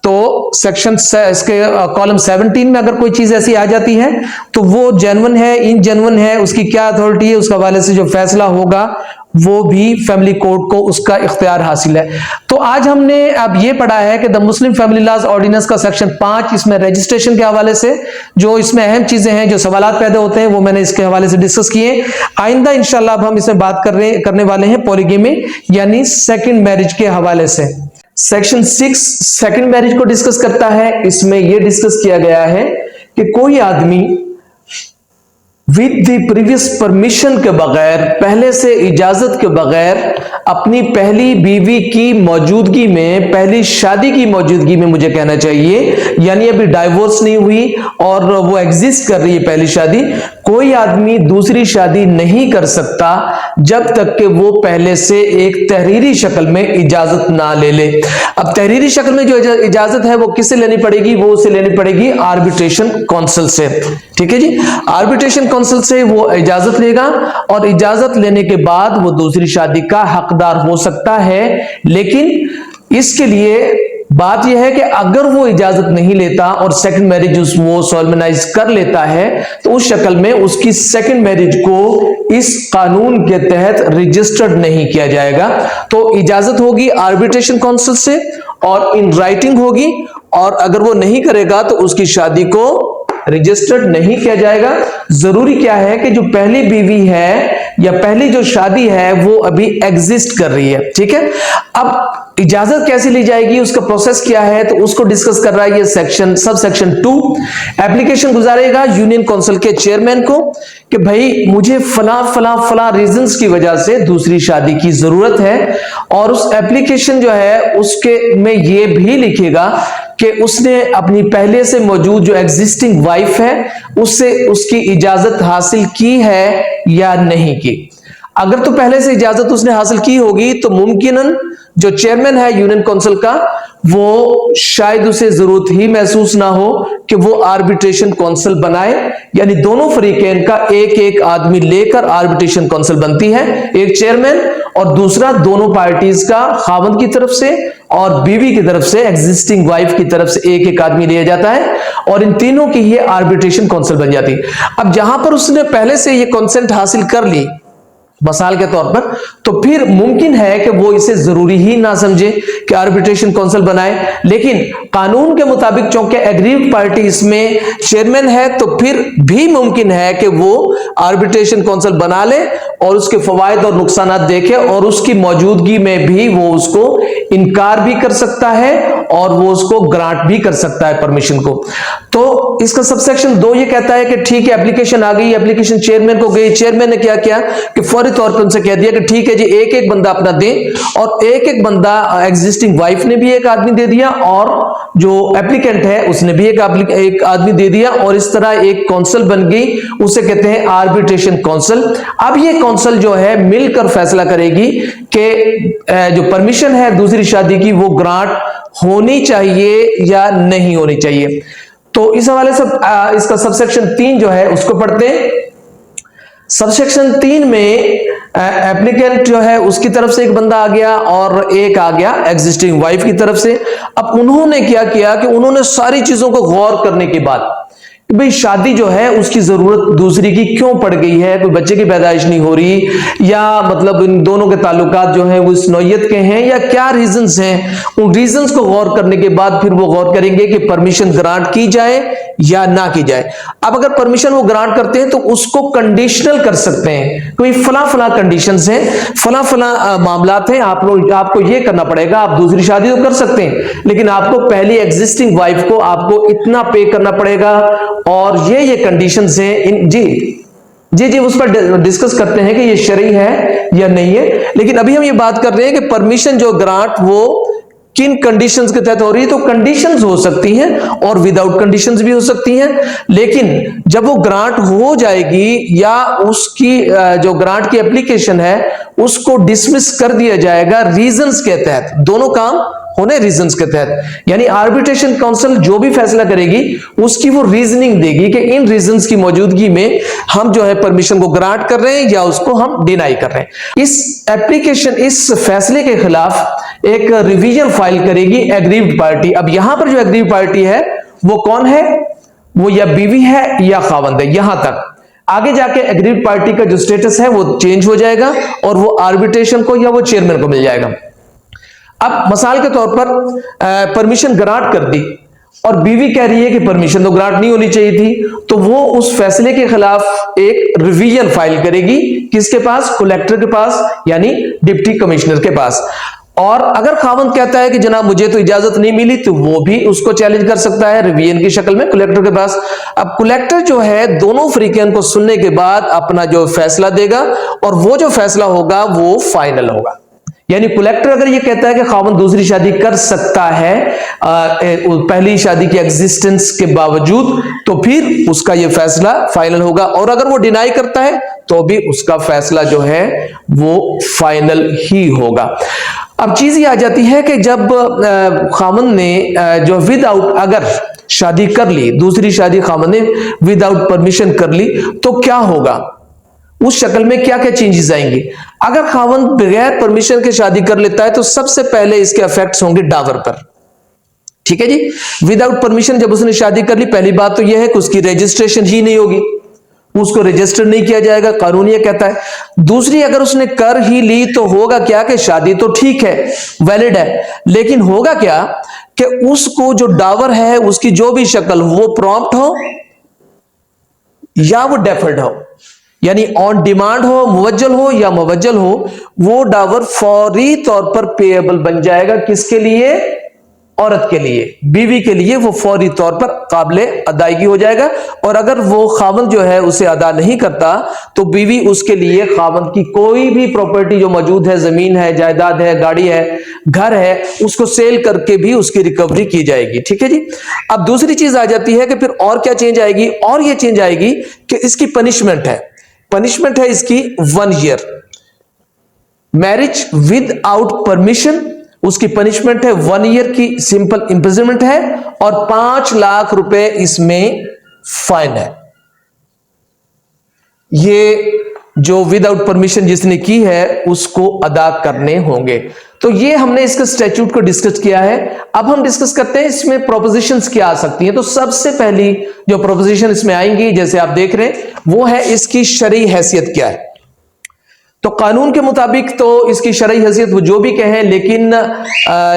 तो सेक्शन इसके कॉलम 17 में अगर कोई चीज ऐसी आ जाती है तो वो जेन्युइन है, इनजेन्युइन है, उसकी क्या अथॉरिटी है, उसके हवाले से जो फैसला होगा वो भी फैमिली कोर्ट को उसका इख्तियार हासिल है। तो आज हमने अब ये पढ़ा है कि the Muslim family laws ordinance का सेक्शन 5, इसमें रजिस्ट्रेशन के हवाले से जो इसमें अहम चीजें हैं, जो सवालात पैदा होते हैं, वो मैंने इसके हवाले से डिस्कस किए। आइंदा इंशाल्लाह अब हम इसमें बात करने वाले हैं पॉलीगैमी यानी सेकंड मैरिज के हवाले से। सेक्शन 6 सेकंड मैरिज को डिस्कस करता है। इसमें यह डिस्कस किया गया है कि कोई आदमी विद द प्रीवियस परमिशन के बगैर, पहले से इजाजत के बगैर अपनी पहली बीवी की मौजूदगी में, पहली शादी की मौजूदगी में मुझे कहना चाहिए, यानी अभी डाइवोर्स नहीं हुई और वो एग्जिस्ट कर रही है पहली शादी, कोई आदमी दूसरी शादी नहीं कर सकता जब तक कि वो पहले से एक तहरीरी शक्ल में इजाजत ना ले ले। अब तहरीरी शक्ल में जो इजाजत है वो किससे लेनी पड़ेगी? वो उसे लेनी पड़ेगी आर्बिट्रेशन काउंसिल से। ठीक है जी, आर्बिट्रेशन काउंसिल से वो इजाजत लेगा और इजाजत लेने के बाद वो दूसरी शादी का हकदार हो सकता है। लेकिन इसके लिए बात यह है कि अगर वो इजाजत नहीं लेता और सेकंड मैरिज वो सॉल्मनाइज कर लेता है तो उस शक्ल में उसकी सेकंड मैरिज को इस कानून के तहत रजिस्टर्ड नहीं किया जाएगा। तो इजाजत होगी आर्बिट्रेशन काउंसिल से और इन राइटिंग होगी, और अगर वो नहीं करेगा तो उसकी शादी को रजिस्टर्ड नहीं किया जाएगा। जरूरी क्या है कि जो पहली बीवी है या पहली जो शादी है वो अभी एग्जिस्ट कर रही है। ठीक है, अब इजाजत कैसे ली जाएगी, उसका प्रोसेस क्या है, तो उसको डिस्कस कर रहा है ये सेक्शन सब सेक्शन 2। एप्लीकेशन गुजारेगा यूनियन काउंसिल के चेयरमैन को कि भाई मुझे फला रीजंस की वजह से दूसरी शादी की जरूरत है, और उस एप्लीकेशन जो है उसके में ये भी लिखेगा कि उसने अपनी पहले से मौजूद जो एग्जिस्टिंग वाइफ है उससे उसकी इजाजत हासिल की है या नहीं की। अगर तो पहले से इजाजत उसने हासिल की होगी तो मुमकिनन जो चेयरमैन है यूनियन काउंसिल का वो शायद उसे जरूरत ही महसूस ना हो कि वो आर्बिट्रेशन काउंसिल बनाए, यानी दोनों फरीकैन का एक एक आदमी लेकर आर्बिट्रेशन काउंसिल बनती है, एक चेयरमैन और दूसरा दोनों पार्टीज का खावंद की तरफ से और बीवी की तरफ से, एग्जिस्टिंग वाइफ की तरफ से एक एक आदमी लिया जाता है और इन तीनों की ही आर्बिट्रेशन काउंसिल बन जाती है। अब जहां पर उसने पहले से ये कंसेंट हासिल कर ली, मसाल के तौर पर, तो फिर मुमकिन है कि वो इसे जरूरी ही ना समझे कि आर्बिट्रेशन काउंसिल बनाए। लेकिन कानून के मुताबिक चूंकि एग्रीव्ड पार्टी इसमें चेयरमैन है, तो फिर भी मुमकिन है कि वो आर्बिट्रेशन काउंसिल बना ले और उसके फवायद और नुकसान देखे, और उसकी मौजूदगी में भी वो उसको इनकार भी कर सकता है और वो उसको ग्रांट भी कर सकता है परमिशन को। तो इसका सबसेक्शन 2 ये कहता है कि ठीक है, एप्लीकेशन आ गई, एप्लीकेशन चेयरमैन को गई, चेयरमैन ने क्या किया कि फौरी तौर पर उनसे कह दिया कि ठीक है जी, एक एक बंदा अपना दे, और एक एक बंदा, एग्जिस्टिंग वाइफ ने भी एक आदमी दे दिया और जो एप्लीकेंट है उसने भी एक आदमी दे दिया, और इस तरह एक काउंसिल बन गई, उसे कहते हैं आर्बिट्रेशन काउंसिल। अब ये काउंसिल जो है मिलकर फैसला करेगी कि जो परमिशन है दूसरी शादी की वो ग्रांट होनी चाहिए या नहीं होनी चाहिए। तो इस हवाले से इसका सबसेक्शन 3 जो है उसको पढ़ते हैं। सबसेक्शन 3 में एप्लीकेंट जो है उसकी तरफ से एक बंदा आ गया और एक आ गया एग्जिस्टिंग वाइफ की तरफ से। अब उन्होंने क्या किया कि उन्होंने सारी चीजों को गौर करने के बाद, भाई शादी जो है उसकी जरूरत दूसरी की क्यों पड़ गई है, कोई बच्चे की पैदाइश नहीं हो रही, या मतलब इन दोनों के ताल्लुकात जो हैं वो इस नौयत के हैं, या क्या रीजंस हैं। उन रीजंस को गौर करने के बाद फिर वो गौर करेंगे कि परमिशन ग्रांट की जाए या ना की जाए। अब अगर परमिशन वो ग्रांट करते हैं तो उसको कंडीशनल कर सकते हैं, कोई फला फला कंडीशंस हैं, फला फला मामलात हैं, आपको ये करना पड़ेगा। आप दूसरी शादी तो कर सकते हैं, लेकिन आपको पहली एग्जिस्टिंग वाइफ को आपको इतना पे करना पड़ेगा, और ये कंडीशंस हैं। जी उस पर डिस्कस करते हैं कि ये शरई है या नहीं है। लेकिन अभी हम ये बात कर रहे हैं कि परमिशन जो ग्रांट वो किन कंडीशंस के तहत हो रही है। तो कंडीशंस हो सकती हैं और विदाउट कंडीशंस भी हो सकती हैं, लेकिन जब वो ग्रांट हो जाएगी या उसकी जो ग्रांट की एप्लीकेशन है उसको डिसमिस कर दिया जाएगा रीजंस के तहत, दोनों काम होने रीजंस के तहत। यानी आर्बिट्रेशन काउंसिल जो भी फैसला करेगी उसकी वो रीजनिंग देगी कि इन रीजंस की मौजूदगी में हम जो है परमिशन को ग्रांट कर रहे हैं या उसको हम डिनाई कर रहे हैं। इस एप्लीकेशन, इस फैसले के खिलाफ एक रिवीजन फाइल करेगी एग्रीव्ड पार्टी। अब यहां पर जो एग्रीव्ड पार्टी है वो कौन है, वो या बीवी है या खावंद है। यहां तक आगे जाके एग्रीव्ड पार्टी का जो स्टेटस है वो चेंज हो जाएगा और वो आर्बिट्रेशन को या वो चेयरमैन को मिल जाएगा। अब मिसाल के तौर पर परमिशन ग्रांट कर दी और बीवी कह रही है कि परमिशन तो ग्रांट नहीं होनी चाहिए थी, तो वो उस फैसले के खिलाफ एक रिवीजन फाइल करेगी। किसके पास? कलेक्टर के पास, यानी डिप्टी कमिश्नर के पास। और अगर खावंद कहता है कि जनाब मुझे तो इजाजत नहीं मिली, तो वो भी उसको चैलेंज कर सकता है रिवीजन की शक्ल में कलेक्टर के पास। अब कलेक्टर जो है दोनों फरीकैन को सुनने के बाद अपना जो फैसला देगा और वो जो फैसला होगा वो फाइनल होगा। यानी कलेक्टर अगर ये कहता है कि खावंद दूसरी शादी कर सकता है पहली शादी की एग्जिस्टेंस के बावजूद, तो फिर उसका ये फैसला फाइनल होगा। और अगर वो डिनाई करता है तो भी उसका फैसला जो है वो फाइनल ही होगा। अब चीज ये आ जाती है कि जब खावंद ने जो विदाउट अगर शादी कर ली, दूसरी शादी खावंद ने विदाउट परमिशन कर ली, तो क्या होगा, उस शक्ल में क्या क्या चेंजेस आएंगे। अगर खावंद बगैर परमिशन के शादी कर लेता है तो सबसे पहले इसके इफेक्ट्स होंगे डावर पर। ठीक है जी, विदाउट परमिशन जब उसने शादी कर ली, पहली बात तो यह है कि उसकी रजिस्ट्रेशन ही नहीं होगी, उसको रजिस्टर नहीं किया जाएगा, कानून ये कहता है। दूसरी, अगर उसने कर ही ली तो होगा क्या कि शादी तो ठीक है, वैलिड है, लेकिन होगा क्या कि उसको जो डावर है उसकी जो भी शक्ल वो प्रॉम्प्ट हो या वो डेफर्ड हो, यानी ऑन डिमांड हो, मुवज्जल हो या मुवज्जल हो, वो डावर फौरी तौर पर पेएबल बन जाएगा। किसके लिए? औरत के लिए, बीवी के लिए वो फौरी तौर पर काबिले अदायगी हो जाएगा। और अगर वो खावंद जो है उसे अदा नहीं करता तो बीवी उसके लिए खावंद की कोई भी प्रॉपर्टी जो मौजूद है, जमीन है, जायदाद है, गाड़ी है, घर है, उसको सेल करके भी उसकी रिकवरी की जाएगी। ठीक है जी। अब दूसरी चीज आ जाती है कि फिर और क्या चेंज आएगी, और ये चेंज आएगी कि इसकी पनिशमेंट है, पनिशमेंट है इसकी 1 year. Marriage with out permission, उसकी पनिशमेंट है 1 ईयर की सिंपल इंप्रिजनमेंट है और 5 लाख रुपए इसमें फाइन है। ये जो विदाउट परमिशन जिसने की है उसको अदा करने होंगे। तो ये हमने इसके स्टैट्यूट को डिस्कस किया है। अब हम डिस्कस करते हैं इसमें प्रोपोजिशंस क्या आ सकती हैं। तो सबसे पहली जो प्रोपोजिशन इसमें आएंगी, जैसे आप देख रहे हैं, वो है इसकी शरई हैसियत क्या है। तो कानून के मुताबिक तो इसकी शरई हैसियत वो जो भी कहें, लेकिन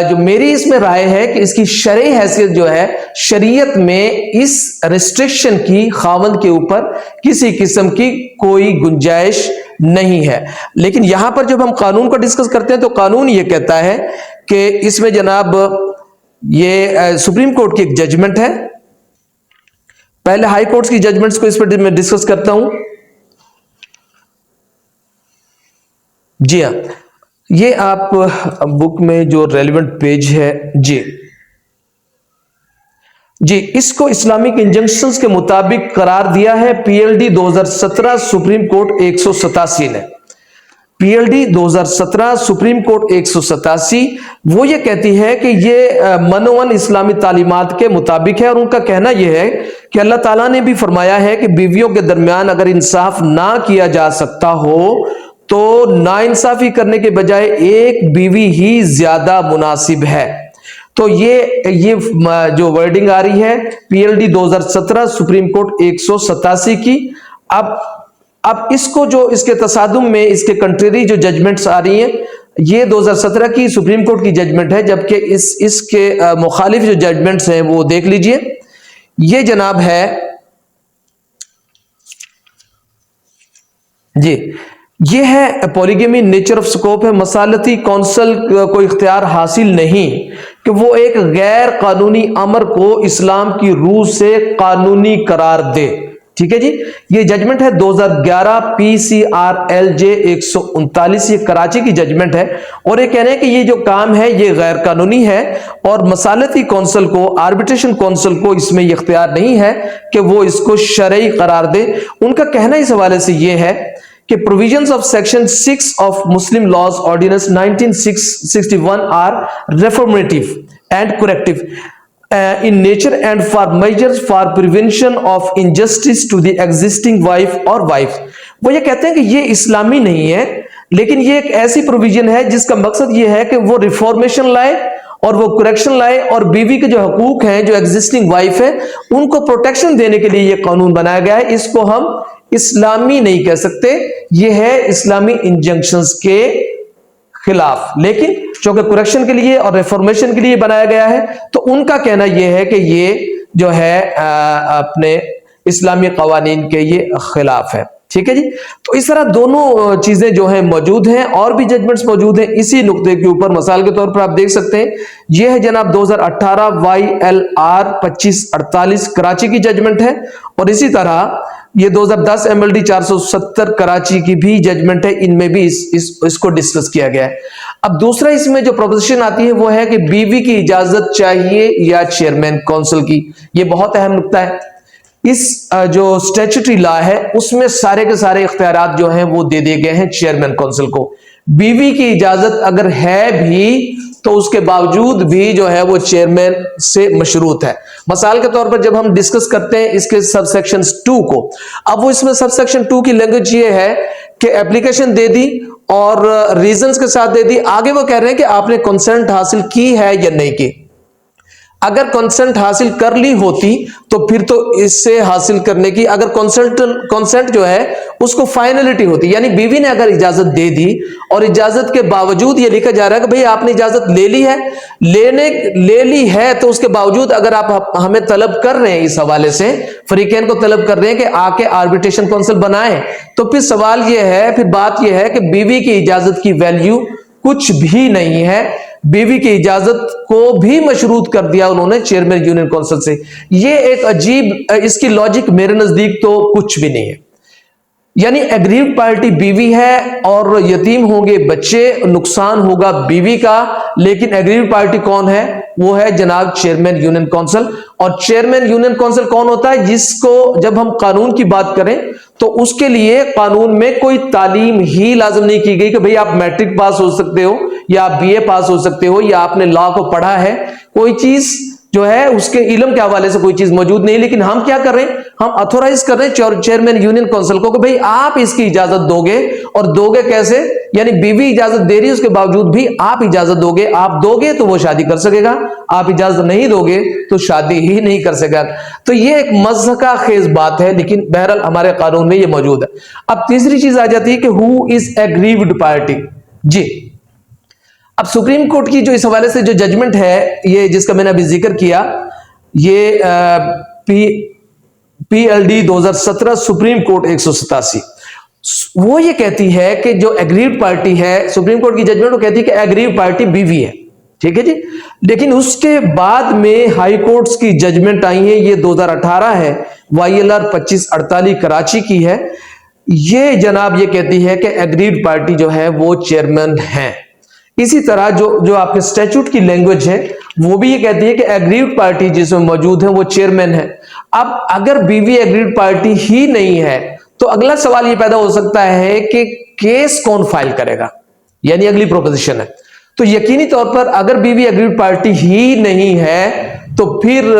जो मेरी इसमें राय है कि इसकी शरई हैसियत जो है, शरीयत में इस रिस्ट्रिक्शन की खावंद के ऊपर किसी किस्म की कोई गुंजाइश नहीं है। लेकिन यहां पर जब हम कानून को डिस्कस करते हैं तो कानून ये कहता है कि इसमें जनाब ये सुप्रीम कोर्ट की एक जजमेंट है। पहले हाई कोर्ट की जजमेंट्स को इस पर मैं डिस्कस करता हूं। जी हाँ, ये आप बुक में जो रेलिवेंट पेज है जी इसको इस्लामिक इंजंक्शंस के मुताबिक करार दिया है पीएलडी 2017 सुप्रीम कोर्ट 187 ने। पीएलडी 2017 सुप्रीम कोर्ट 187 वो ये कहती है कि ये मनोवन इस्लामी तालीमात के मुताबिक है, और उनका कहना यह है कि अल्लाह ताला ने भी फरमाया है कि बीवियों के दरमियान अगर इंसाफ ना किया जा सकता हो तो नाइंसाफी करने के बजाय एक बीवी ही ज्यादा मुनासिब है। तो ये जो वर्डिंग आ रही है पीएलडी 2017 सुप्रीम कोर्ट 187 की। अब इसको जो इसके तसादुम में इसके कंट्रेरी जो जजमेंट्स आ रही हैं, ये 2017 की सुप्रीम कोर्ट की जजमेंट है, जबकि इसके मुखालिफ जो जजमेंट्स हैं वो देख लीजिए। ये जनाब है जी, ये है पॉलीगेमी नेचर ऑफ स्कोप है। मसालती कौंसल को इख्तियार हासिल नहीं कि वो एक गैर कानूनी अमर को इस्लाम की रूह से कानूनी करार दे। ठीक है जी, ये जजमेंट है 2011 PCRLJ 139, ये कराची की जजमेंट है, और ये कह रहे हैं कि ये जो काम है ये गैर कानूनी है और मसालती कौंसल को, आर्बिट्रेशन कौंसल को इसमें ये इख्तियार नहीं है कि वो इसको शरई करार दे। उनका कहना इस हवाले से ये है कि provisions of section 6 of Muslim laws ordinance 1961 are reformative and corrective in nature and for measures for prevention of injustice to the existing wife or wife। वो ये कहते हैं कि ये इस्लामी नहीं है, लेकिन ये एक ऐसी प्रोविजन है जिसका मकसद ये है कि वो रिफॉर्मेशन लाए और वो करेक्शन लाए, और बीवी के जो हकूक हैं, जो एग्जिस्टिंग वाइफ है, उनको प्रोटेक्शन देने के लिए ये कानून बनाया गया है। इसको हम इस्लामी नहीं कह सकते, ये है इस्लामी इंजंक्शंस के खिलाफ, लेकिन चूंकि करेक्शन के लिए और रिफॉर्मेशन के लिए बनाया गया है, तो उनका कहना यह है कि ये जो है अपने इस्लामी कवानीन के ये खिलाफ है। ठीक है जी, तो इस तरह दोनों चीजें जो हैं मौजूद हैं, और भी जजमेंट्स मौजूद हैं इसी नुक्ते के ऊपर। मिसाल के तौर पर आप देख सकते हैं, यह है जनाब 2018 YLR 2548 कराची की जजमेंट है, और इसी तरह ये 2010 MLD 470 कराची की भी जजमेंट है, इनमें भी इसको डिस्कस किया गया है। अब दूसरा इसमें जो प्रोपोजिशन आती है वो है कि बीवी की इजाजत चाहिए या चेयरमैन काउंसिल की। ये बहुत अहम नुक्ता है। इस जो स्टैट्यूटरी लॉ है उसमें सारे के सारे इख्तियारात जो हैं वो दे दिए गए हैं चेयरमैन काउंसिल को। बीवी की इजाजत अगर है भी तो उसके बावजूद भी जो है वो चेयरमैन से मशरूत है। मिसाल के तौर पर जब हम डिस्कस करते हैं इसके सबसेक्शन 2 को, अब वो इसमें सबसेक्शन 2 की लैंग्वेज ये है कि एप्लीकेशन दे दी और रीजंस के साथ दे दी। आगे वो कह रहे हैं कि आपने कंसेंट हासिल की है या नहीं की। अगर कंसेंट हासिल कर ली होती तो फिर तो इससे हासिल करने की, अगर कंसेंट जो है उसको फाइनलिटी होती, यानी बीवी ने अगर इजाजत दे दी और इजाजत के बावजूद ये लिखा जा रहा है कि भाई आपने इजाजत ले ली है, ले ली है, तो उसके बावजूद अगर आप हमें तलब कर रहे हैं, इस हवाले से फरीकैन को तलब कर रहे हैं कि आके आर्बिट्रेशन काउंसिल बनाए, तो फिर सवाल ये है, फिर बात यह है कि बीवी की इजाजत की वैल्यू कुछ भी नहीं है। बीवी की इजाजत को भी मशरूत कर दिया उन्होंने चेयरमैन यूनियन काउंसिल से। ये एक अजीब, इसकी लॉजिक मेरे नजदीक तो कुछ भी नहीं है। यानी एग्रीव्ड पार्टी बीवी है और यतीम होंगे बच्चे, नुकसान होगा बीवी का, लेकिन एग्रीव्ड पार्टी कौन है? वो है जनाब चेयरमैन यूनियन काउंसिल। और चेयरमैन यूनियन काउंसिल कौन होता है? जिसको जब हम कानून की बात करें तो उसके लिए कानून में कोई तालीम ही लाजिम नहीं की गई कि भाई आप मैट्रिक पास हो सकते हो या आप BA पास हो सकते हो या आपने लॉ को पढ़ा है। कोई चीज जो है उसके इल्म के हवाले से कोई चीज मौजूद नहीं। लेकिन हम क्या कर रहे हैं, हम अथोराइज कर रहे हैं चेयरमैन यूनियन काउंसिल को कि भाई आप इसकी इजाजत दोगे, और दोगे कैसे, यानी बीवी इजाजत दे रही है उसके बावजूद भी आप इजाजत दोगे, आप दोगे तो वो शादी कर सकेगा, आप इजाजत नहीं दोगे तो शादी ही नहीं कर सकेगा। तो ये एक मज़हका खेज बात है, लेकिन बहरहाल हमारे कानून में ये मौजूद है। अब तीसरी चीज आ जाती है कि हु इज एग्रीव्ड पार्टी। जी, अब सुप्रीम कोर्ट की जो इस हवाले से जो जजमेंट है, ये जिसका मैंने अभी जिक्र किया, ये PLD 2017 सुप्रीम कोर्ट 187, वो ये कहती है कि जो एग्रीव्ड पार्टी है, सुप्रीम कोर्ट की जजमेंट वो कहती है कि एग्रीव्ड पार्टी बीवी है, ठीक है जी। लेकिन उसके बाद में हाई कोर्ट्स की जजमेंट आई है, ये 2018 है, YLR 2548 कराची की है। ये जनाब ये कहती है कि एग्रीव्ड पार्टी जो है वो चेयरमैन है। इसी तरह जो आपके स्टैट्यूट की लैंग्वेज है वो भी ये कहती है कि एग्रीव्ड पार्टी जिसमें मौजूद है वो चेयरमैन है। अब अगर बीवी एग्रीव्ड पार्टी ही नहीं है तो अगला सवाल ये पैदा हो सकता है कि केस कौन फाइल करेगा, यानी अगली प्रोपोजिशन है। तो यकीनी तौर पर अगर बीवी एग्रीव्ड पार्टी ही नहीं है तो फिर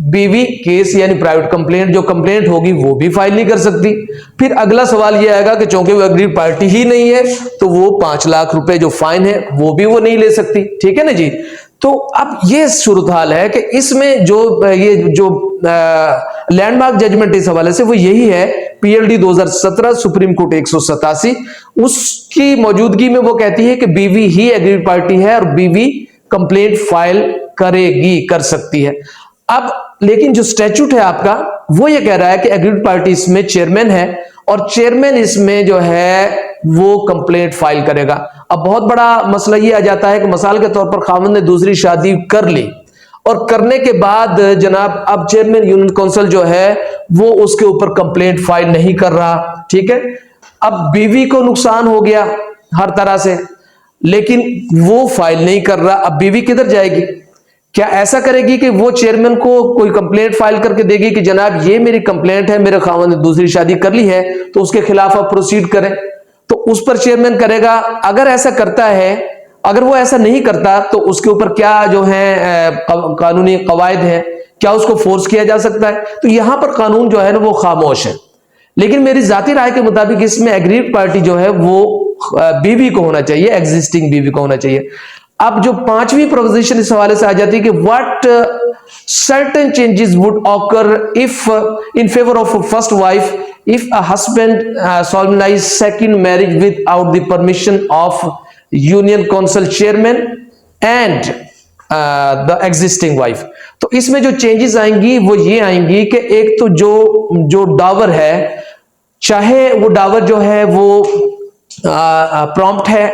बीवी केस यानी प्राइवेट कंप्लेंट, जो कंप्लेंट होगी वो भी फाइल नहीं कर सकती। फिर अगला सवाल ये आएगा कि चूंकि वो एग्रीड पार्टी ही नहीं है तो वो 5 लाख रुपए जो फाइन है वो भी वो नहीं ले सकती, ठीक है ना जी। तो अब ये सूरत हाल है कि इसमें जो लैंडमार्क जजमेंट इस हवाले से वो यही है, PLD 2017 सुप्रीम कोर्ट 187, उसकी मौजूदगी में वो कहती है कि बीवी ही एग्रीड पार्टी है और बीवी कंप्लेंट फाइल करेगी, कर सकती है। अब लेकिन जो स्टैट्यूट है आपका वो ये कह रहा है कि एग्रीड पार्टी इसमें चेयरमैन है और चेयरमैन इसमें जो है वो कंप्लेंट फाइल करेगा। अब बहुत बड़ा मसला ये आ जाता है कि मिसाल के तौर पर खाविंद ने दूसरी शादी कर ली और करने के बाद जनाब अब चेयरमैन यूनियन काउंसिल जो है वो उसके ऊपर कंप्लेंट फाइल नहीं कर रहा, ठीक है। अब बीवी को नुकसान हो गया हर तरह से, लेकिन वो फाइल नहीं कर रहा। अब बीवी किधर जाएगी? क्या ऐसा करेगी कि वो चेयरमैन को कोई कंप्लेंट फाइल करके देगी कि जनाब ये मेरी कंप्लेंट है, मेरे खाविंद ने दूसरी शादी कर ली है तो उसके खिलाफ आप प्रोसीड करें, तो उस पर चेयरमैन करेगा। अगर ऐसा करता है, अगर वो ऐसा नहीं करता तो उसके ऊपर क्या जो है कानूनी कवायद है, क्या उसको फोर्स किया जा सकता है? तो यहां पर कानून जो है ना वो खामोश है। लेकिन मेरी जाती राय के मुताबिक इसमें एग्रीड पार्टी जो है वो बीवी को होना चाहिए, एग्जिस्टिंग बीवी को होना चाहिए। अब जो 5वीं प्रोपोजिशन इस हवाले से आ जाती है कि what certain changes would occur if in favour of first wife if a husband solemnize second marriage without the permission of union council chairman and the existing wife। तो इसमें जो चेंजेस आएंगी वो ये आएंगी कि एक तो जो डावर है, चाहे वो डावर जो है वो प्रॉम्प्ट है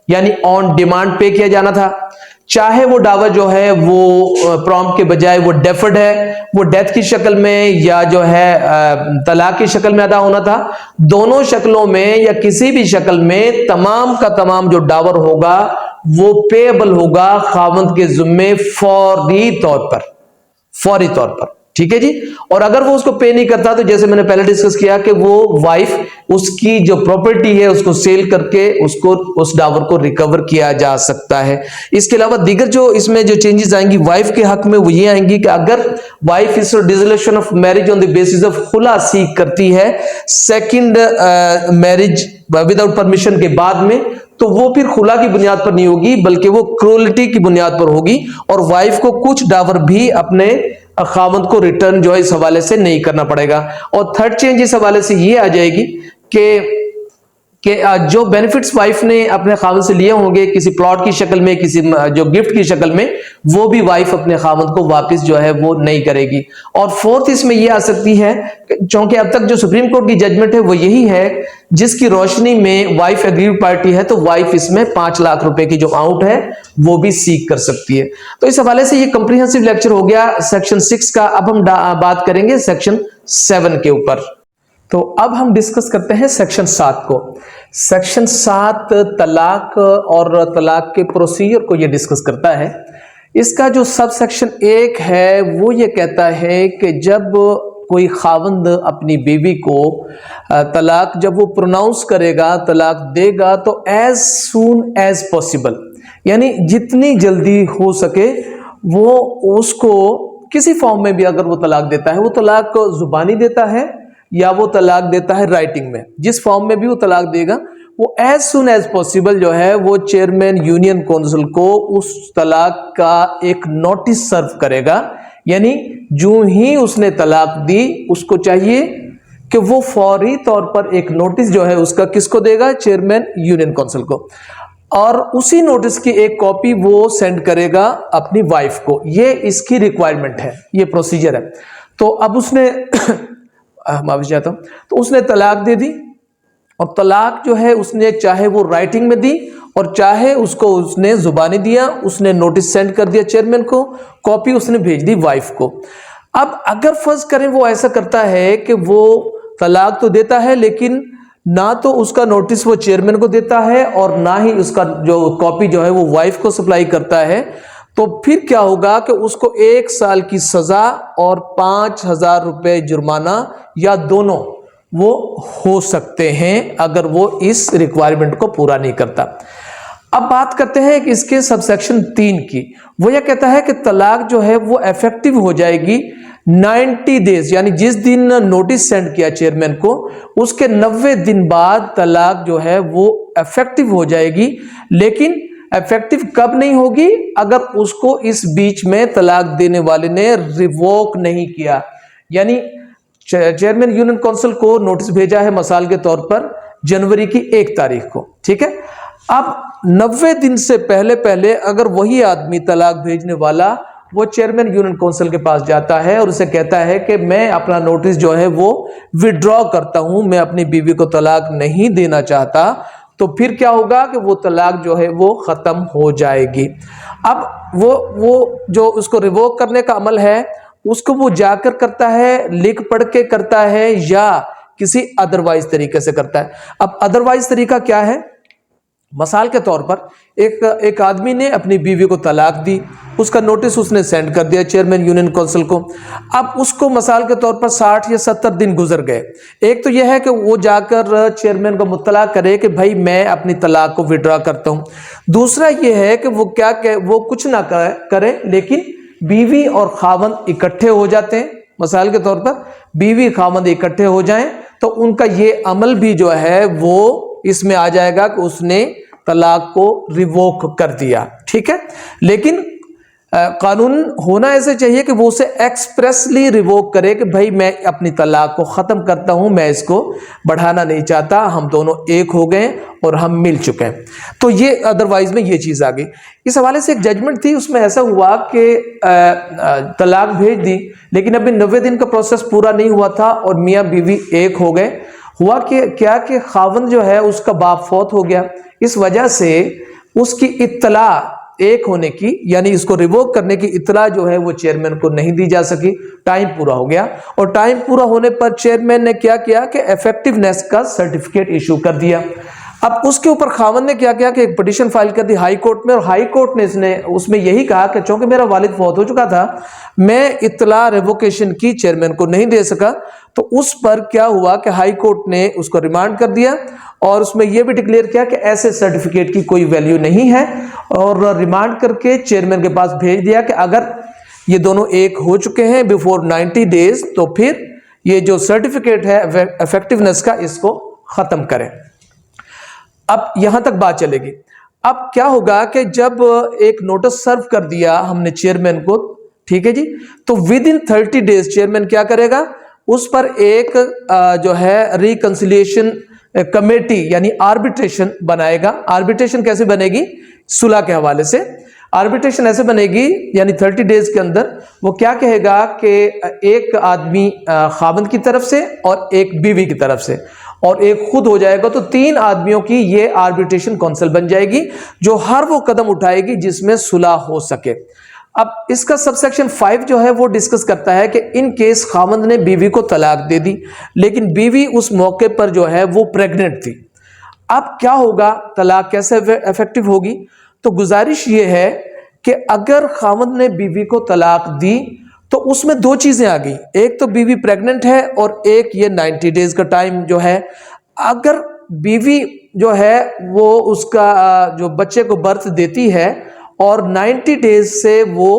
यानी ऑन डिमांड पे किया जाना था, चाहे वो डावर जो है वो प्रॉम्प्ट के बजाय वो डेफर्ड है, वो डेथ की शक्ल में या जो है तलाक की शक्ल में अदा होना था। दोनों शक्लों में या किसी भी शक्ल में तमाम का तमाम जो डावर होगा वो पेएबल होगा खाविंद के जिम्मे फौरी तौर पर, ठीक है जी। और अगर वो उसको पे नहीं करता तो जैसे मैंने पहले डिस्कस किया कि वो वाइफ उसकी जो प्रॉपर्टी है उसको सेल करके उसको उस डावर को रिकवर किया जा सकता है। इसके अलावा दीगर जो इसमें जो चेंजेस आएंगी वाइफ के हक में वो ये आएंगी कि अगर वाइफ इस dissolution of marriage on the basis of खुला सीख करती है सेकंड मैरिज विदाउट परमिशन के बाद में, तो वो फिर खुला की बुनियाद पर नहीं होगी बल्कि वो क्रूअल्टी की बुनियाद पर होगी और वाइफ को कुछ डावर भी अपने खाविंद को रिटर्न जो है इस हवाले से नहीं करना पड़ेगा। और थर्ड चेंज इस हवाले से ये आ जाएगी कि जो बेनिफिट्स वाइफ ने अपने खाविंद से लिए होंगे किसी प्लॉट की शक्ल में, किसी जो गिफ्ट की शक्ल में, वो भी वाइफ अपने खाविंद को वापस जो है वो नहीं करेगी। और फोर्थ इसमें ये आ सकती है क्योंकि अब तक जो सुप्रीम कोर्ट की जजमेंट है वो यही है जिसकी रोशनी में वाइफ एग्रीड पार्टी है तो वाइफ इसमें 5 लाख रुपए की जो अमाउंट है वो भी सीख कर सकती है। तो इस हवाले से ये कंप्रिहेंसिव लेक्चर हो गया सेक्शन 6 का। अब हम बात करेंगे सेक्शन 7 के ऊपर। तो अब हम डिस्कस करते हैं सेक्शन 7 को। सेक्शन 7 तलाक और तलाक के प्रोसीजर को ये डिस्कस करता है। इसका जो सब सेक्शन 1 है वो ये कहता है कि जब कोई खाविंद अपनी बीवी को तलाक जब वो प्रोनाउंस करेगा, तलाक देगा, तो एज सून एज पॉसिबल यानी जितनी जल्दी हो सके वो उसको किसी फॉर्म में भी अगर वो तलाक देता है, वो तलाक को जुबानी देता है या वो तलाक देता है राइटिंग में, जिस फॉर्म में भी वो तलाक देगा, वो एज सुन एज पॉसिबल जो है वो चेयरमैन यूनियन काउंसिल को उस तलाक का एक नोटिस सर्व करेगा। यानी जो ही उसने तलाक दी, उसको चाहिए कि वो फौरी तौर पर एक नोटिस जो है उसका किसको देगा, चेयरमैन यूनियन काउंसिल को, और उसी नोटिस की एक कॉपी वो सेंड करेगा अपनी वाइफ को। ये इसकी रिक्वायरमेंट है, ये प्रोसीजर है। तो अब उसने माफी चाहता हूं, तो उसने तलाक दे दी, और तलाक जो है उसने चाहे वो राइटिंग में दी और चाहे उसको उसने जुबानी दिया, उसने नोटिस सेंड कर दिया चेयरमैन को, कॉपी उसने भेज दी वाइफ को। अब अगर फर्ज करें वो ऐसा करता है कि वो तलाक तो देता है लेकिन ना तो उसका नोटिस वो चेयरमैन को देता है और ना ही उसका जो कॉपी जो है वो वाइफ को सप्लाई करता है, तो फिर क्या होगा कि उसको 1 साल की सजा और 5,000 रुपए जुर्माना या दोनों वो हो सकते हैं अगर वो इस रिक्वायरमेंट को पूरा नहीं करता। अब बात करते हैं कि इसके सबसेक्शन 3 की। वो यह कहता है कि तलाक जो है वो इफेक्टिव हो जाएगी 90 डेज, यानी जिस दिन नोटिस सेंड किया चेयरमैन को उसके 90 दिन बाद तलाक जो है वो इफेक्टिव हो जाएगी। लेकिन इफेक्टिव कब नहीं होगी, अगर उसको इस बीच में तलाक देने वाले ने रिवोक नहीं किया। यानी चेयरमैन यूनियन काउंसिल को नोटिस भेजा है मिसाल के तौर पर जनवरी की 1 तारीख को, ठीक है। अब 90 दिन से पहले पहले अगर वही आदमी तलाक भेजने वाला वो चेयरमैन यूनियन काउंसिल के पास जाता है और उसे कहता है कि मैं अपना नोटिस जो है वो विड्रॉ करता हूं, मैं अपनी बीवी को तलाक नहीं देना चाहता, तो फिर क्या होगा कि वो तलाक जो है वो खत्म हो जाएगी। अब वो जो उसको रिवोक करने का अमल है उसको वो जाकर करता है, लिख पढ़ के करता है या किसी अदरवाइज तरीके से करता है। अब अदरवाइज तरीका क्या है, मिसाल के तौर पर एक आदमी ने अपनी बीवी को तलाक दी, उसका नोटिस उसने सेंड कर दिया चेयरमैन यूनियन काउंसिल को। अब उसको मिसाल के तौर पर 60 या 70 दिन गुजर गए। एक तो यह है कि वो जाकर चेयरमैन को मुत्तला करे कि भाई मैं अपनी तलाक को विड्रॉ करता हूं। दूसरा यह है कि वो वो कुछ ना करे लेकिन बीवी और खावंद इकट्ठे हो जाते हैं। मिसाल के तौर पर बीवी खावंद इकट्ठे हो जाएं तो उनका ये अमल भी जो है वो इसमें आ जाएगा कि उसने तलाक को रिवोक कर दिया, ठीक है। लेकिन कानून होना ऐसे चाहिए कि वो उसे एक्सप्रेसली रिवोक करे कि भाई मैं अपनी तलाक को खत्म करता हूं, मैं इसको बढ़ाना नहीं चाहता, हम दोनों एक हो गए और हम मिल चुके हैं। तो ये अदरवाइज में ये चीज आ गई। इस हवाले से एक जजमेंट थी, उसमें ऐसा हुआ कि तलाक भेज दी लेकिन अभी 90 दिन का प्रोसेस पूरा नहीं हुआ था और मियाँ बीवी एक हो गए। हुआ कि क्या कि खावंद जो है उसका बाप फौत हो गया, इस वजह से उसकी इत्तला एक होने की यानी इसको रिवोक करने की इत्तला जो है वो चेयरमैन को नहीं दी जा सकी। टाइम पूरा हो गया और टाइम पूरा होने पर चेयरमैन ने क्या किया कि इफेक्टिवनेस का सर्टिफिकेट इशू कर दिया। अब उसके ऊपर खावंद ने क्या किया कि एक पिटीशन फाइल कर दी हाई कोर्ट में, और हाई कोर्ट ने उसमें यही कहा कि चूंकि मेरा वालिद फौत हो चुका था, मैं इत्तला रिवोकेशन की चेयरमैन को नहीं दे सका। तो उस पर क्या हुआ कि हाई कोर्ट ने उसको रिमांड कर दिया और उसमें यह भी डिक्लेयर किया कि ऐसे सर्टिफिकेट की कोई वैल्यू नहीं है, और रिमांड करके चेयरमैन के पास भेज दिया कि अगर ये दोनों एक हो चुके हैं बिफोर 90 डेज तो फिर ये जो सर्टिफिकेट है इफेक्टिवनेस का इसको खत्म करें। अब यहां तक बात चलेगी। अब क्या होगा कि जब एक नोटिस सर्व कर दिया हमने चेयरमैन को, ठीक है जी, तो विद इन 30 डेज चेयरमैन क्या करेगा, उस पर एक जो है रिकंसिलिएशन कमेटी यानी आर्बिट्रेशन बनाएगा। आर्बिट्रेशन कैसे बनेगी, सुलह के हवाले से आर्बिट्रेशन ऐसे बनेगी, यानी 30 डेज के अंदर वो क्या कहेगा कि एक आदमी खावंद की तरफ से और एक बीवी की तरफ से और एक खुद हो जाएगा, तो 3 आदमियों की ये आर्बिट्रेशन काउंसिल बन जाएगी जो हर वो कदम उठाएगी जिसमें सुलह हो सके। अब इसका सबसेक्शन 5 जो है वो डिस्कस करता है कि इन केस खावंद ने बीवी को तलाक दे दी लेकिन बीवी उस मौके पर जो है वो प्रेग्नेंट थी। अब क्या होगा, तलाक कैसे इफेक्टिव होगी, तो गुजारिश ये है कि अगर खावंद ने बीवी को तलाक दी तो उसमें 2 चीजें आ गई, एक तो बीवी प्रेग्नेंट है और एक ये 90 डेज का टाइम जो है। अगर बीवी जो है वो उसका जो बच्चे को बर्थ देती है और 90 डेज से वो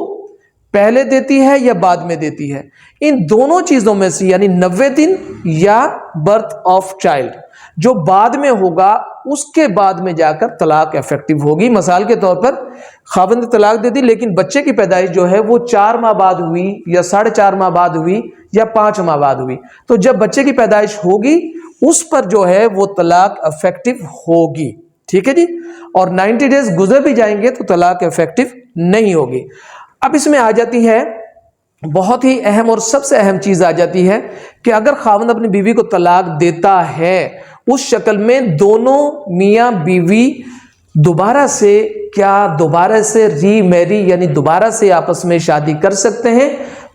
पहले देती है या बाद में देती है, इन दोनों चीजों में से यानी 90 दिन या बर्थ ऑफ चाइल्ड, जो बाद में होगा उसके बाद में जाकर तलाक इफेक्टिव होगी। मिसाल के तौर पर खाविंद ने तलाक दे दी, लेकिन बच्चे की पैदाइश जो है वो 4 माह बाद हुई या 4.5 माह बाद हुई या 5 माह बाद हुई, तो जब बच्चे की पैदाइश होगी उस पर जो है वो तलाक इफेक्टिव होगी। ठीक है जी। और 90 डेज गुजर भी जाएंगे तो तलाक इफेक्टिव नहीं होगी। अब इसमें आ जाती है बहुत ही अहम और सबसे अहम चीज आ जाती है कि अगर खाविंद अपनी बीवी को तलाक देता है, उस शक्ल में दोनों मियां बीवी दोबारा से रीमैरी यानी दोबारा से आपस में शादी कर सकते हैं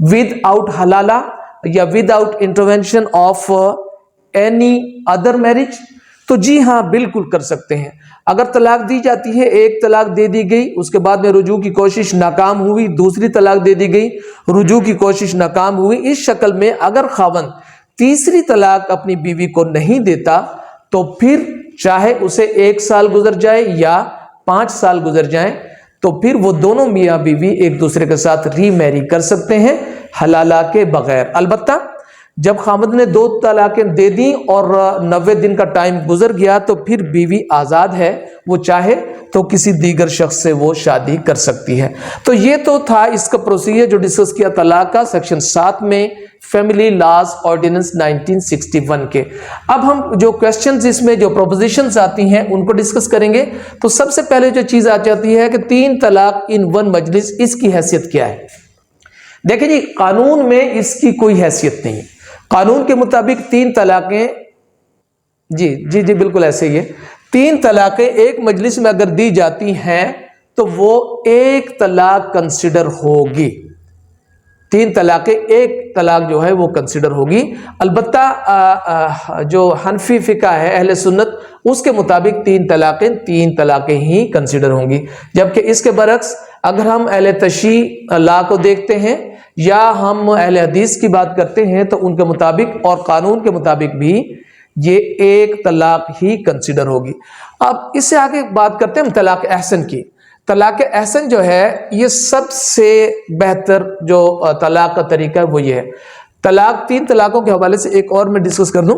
विदाउट हलाला या without intervention of any other marriage. तो जी हाँ, बिल्कुल कर सकते हैं। अगर तलाक दी जाती है, एक तलाक दे दी गई, उसके बाद में रुजू की कोशिश नाकाम हुई, दूसरी तलाक दे दी गई, रुजू की कोशिश नाकाम हुई, इस शक्ल में अगर खाविंद तीसरी तलाक अपनी बीवी को नहीं देता तो फिर चाहे उसे 1 साल गुजर जाए या 5 साल गुजर जाए, तो फिर वो दोनों मियां बीवी एक दूसरे के साथ रीमैरी कर सकते हैं हलाला के बगैर। अलबत्ता जब खाविंद ने 2 तलाकें दे दी और 90 दिन का टाइम गुजर गया तो फिर बीवी आजाद है, वो चाहे तो किसी दीगर शख्स से वो शादी कर सकती है। तो ये तो था इसका प्रोसीजर जो डिस्कस किया तलाक का सेक्शन 7 में फैमिली लॉज ऑर्डिनेंस 1961 के। अब हम जो क्वेश्चंस इसमें जो प्रोपोजिशंस आती हैं उनको डिस्कस करेंगे। तो सबसे पहले जो चीज आ जाती है कि 3 तलाक इन 1 मजलिस, इसकी हैसियत क्या है? देखिए जी, कानून में इसकी कोई हैसियत नहीं। कानून के मुताबिक 3 तलाकें जी बिल्कुल ऐसे ही है। 3 तलाकें एक मजलिस में अगर दी जाती हैं तो वो 1 तलाक कंसिडर होगी। 3 तलाकें 1 तलाक जो है वो कंसिडर होगी। अलबत्ता जो हनफी फिका है अहले सुन्नत, उसके मुताबिक 3 तलाकें ही कंसिडर होंगी। जबकि इसके बरक्स अगर हम अहले तशी ला को देखते हैं या हम अहले हदीस की बात करते हैं तो उनके मुताबिक और कानून के मुताबिक भी ये 1 तलाक ही कंसिडर होगी। अब इससे आगे बात करते हैं हम तलाक अहसन की। तलाक अहसन जो है ये सबसे बेहतर जो तलाक का तरीका है वो ये है। तलाक 3 तलाकों के हवाले से एक और मैं डिस्कस कर दूं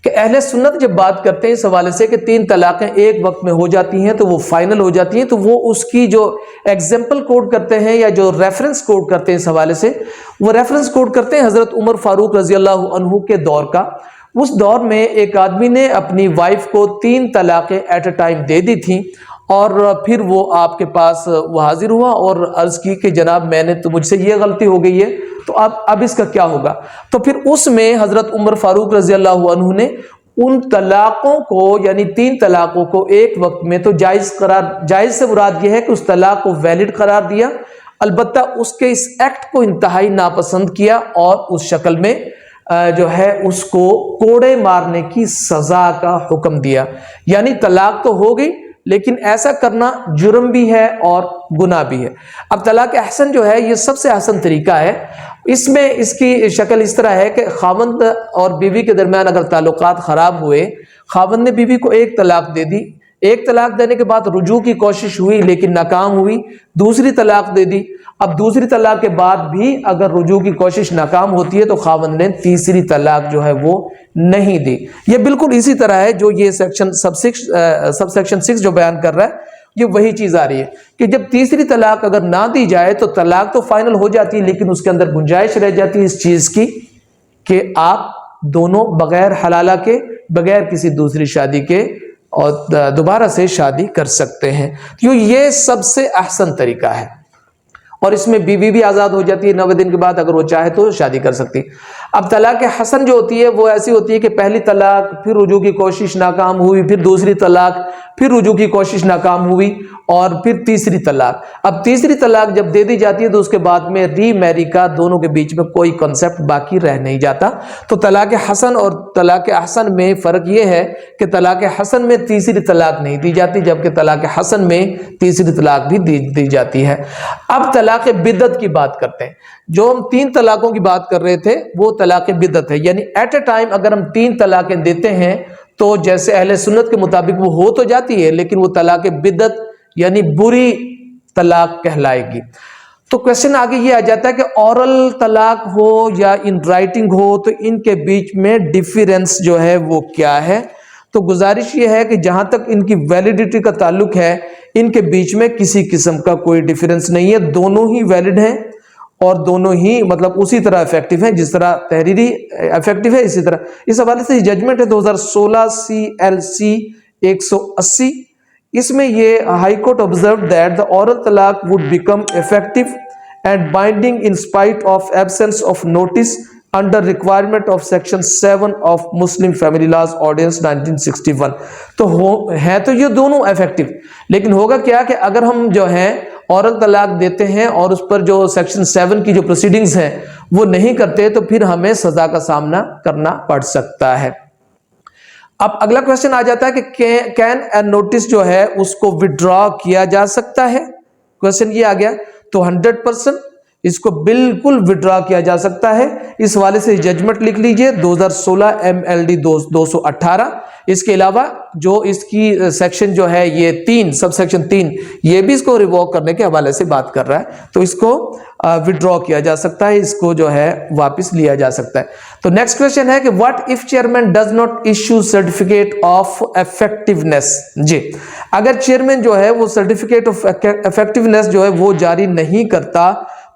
कि अहले सुन्नत जब बात करते हैं इस हवाले से कि 3 तलाकें एक वक्त में हो जाती हैं तो वो फाइनल हो जाती हैं, तो वो उसकी जो एग्जाम्पल कोड करते हैं या जो रेफरेंस कोड करते हैं इस हवाले से, वो रेफरेंस कोड करते हैं हजरत उमर फारूक रजी अल्लाह अन्हु के दौर का। उस दौर में एक आदमी ने अपनी वाइफ को 3 तलाकें एट अ टाइम दे दी थी और फिर वो आपके पास वो हाजिर हुआ और अर्ज की कि जनाब मैंने तो मुझसे ये गलती हो गई है, तो अब इसका क्या होगा? तो फिर उसमें हजरत उमर फारूक रजी अल्लाह अन्हु ने उन तलाकों को यानी 3 तलाकों को एक वक्त में तो जायज से मुराद यह है कि उस तलाक को वैलिड करार दिया, अलबत्ता उसके इस एक्ट को इंतहाई नापसंद किया और उस शक्ल में जो है उसको कोड़े मारने की सजा का हुक्म दिया। यानी तलाक तो हो गई लेकिन ऐसा करना जुर्म भी है और गुनाह भी है। अब तलाक अहसन जो है ये सबसे आसान तरीका है। इसमें इसकी शक्ल इस तरह है कि खाविंद और बीवी के दरमियान अगर ताल्लुकात खराब हुए, खाविंद ने बीवी को 1 तलाक दे दी, 1 तलाक देने के बाद रुजू की कोशिश हुई लेकिन नाकाम हुई, दूसरी तलाक दे दी। अब दूसरी तलाक के बाद भी अगर रुजू की कोशिश नाकाम होती है तो खाविंद ने तीसरी तलाक जो है वो नहीं दी। ये बिल्कुल इसी तरह है जो ये सबसेक्शन 6 जो बयान कर रहा है, ये वही चीज आ रही है कि जब तीसरी तलाक अगर ना दी जाए तो तलाक तो फाइनल हो जाती है लेकिन उसके अंदर गुंजाइश रह जाती है इस चीज की कि आप दोनों बगैर हलाला के, बगैर किसी दूसरी शादी के और दोबारा से शादी कर सकते हैं। तो ये सबसे आसान तरीका है और इसमें बीवी भी आजाद हो जाती है 90 दिन के बाद, अगर वो चाहे तो शादी कर सकती है। अब तलाक हसन जो होती है वो ऐसी होती है कि पहली तलाक, फिर रुजू की कोशिश नाकाम हुई, फिर दूसरी तलाक, फिर रुजू की कोशिश नाकाम हुई और फिर तीसरी तलाक। अब तीसरी तलाक जब दे दी जाती है तो उसके बाद में रीमैरी का दोनों के बीच में कोई कॉन्सेप्ट बाकी रह नहीं जाता। तो तलाक हसन और तलाक अहसन में फर्क यह है कि तलाक हसन में तीसरी तलाक नहीं दी जाती, जबकि तलाक हसन में तीसरी तलाक भी दी जाती है। अब तलाक बिद्दत की बात करते हैं। जो हम 3 तलाकों की बात कर रहे थे वो तलाक बिद्दत है, यानी एट अ टाइम अगर हम 3 तलाकें देते हैं तो जैसे अहले सुन्नत के मुताबिक वो हो तो जाती है लेकिन वो तलाक बिद्दत यानी बुरी तलाक कहलाएगी। तो क्वेश्चन आगे ये आ जाता है कि ऑरल तलाक हो या इन राइटिंग हो तो इनके बीच में डिफरेंस जो है वो क्या है। तो गुजारिश ये है कि जहां तक इनकी वैलिडिटी का ताल्लुक है, इनके बीच में किसी किस्म का कोई डिफरेंस नहीं है, दोनों ही वैलिड हैं और दोनों ही मतलब उसी तरह इफेक्टिव है जिस तरह तहरीरी इफेक्टिव है। इसी तरह इस हवाले से जजमेंट है 2016 CLC 180। इसमें ये high court observe that the oral talaq would become effective and binding in spite of absence of notice under requirement of section 7 of Muslim family laws ordinance 1961। तो है तो ये दोनों इफेक्टिव, लेकिन होगा क्या कि अगर हम जो है औरत तलाक देते हैं और उस पर जो सेक्शन 7 की जो प्रोसीडिंग्स हैं वो नहीं करते तो फिर हमें सजा का सामना करना पड़ सकता है। अब अगला क्वेश्चन आ जाता है कि कैन ए नोटिस जो है उसको विड्रॉ किया जा सकता है। क्वेश्चन ये आ गया, तो 100% इसको बिल्कुल विड्रॉ किया जा सकता है। इस वाले से जजमेंट लिख लीजिए 2016 MLD 218। इसके अलावा जो इसकी सेक्शन जो है ये 3 सब सेक्शन 3 ये भी इसको रिवोक करने के हवाले से बात कर रहा है, तो इसको विड्रॉ किया जा सकता है, इसको जो है वापस लिया जा सकता है। तो नेक्स्ट क्वेश्चन है कि what if chairman does not issue certificate of effectiveness. जी, अगर चेयरमैन जो है वो सर्टिफिकेट ऑफ इफेक्टिवनेस जो है वो जारी नहीं करता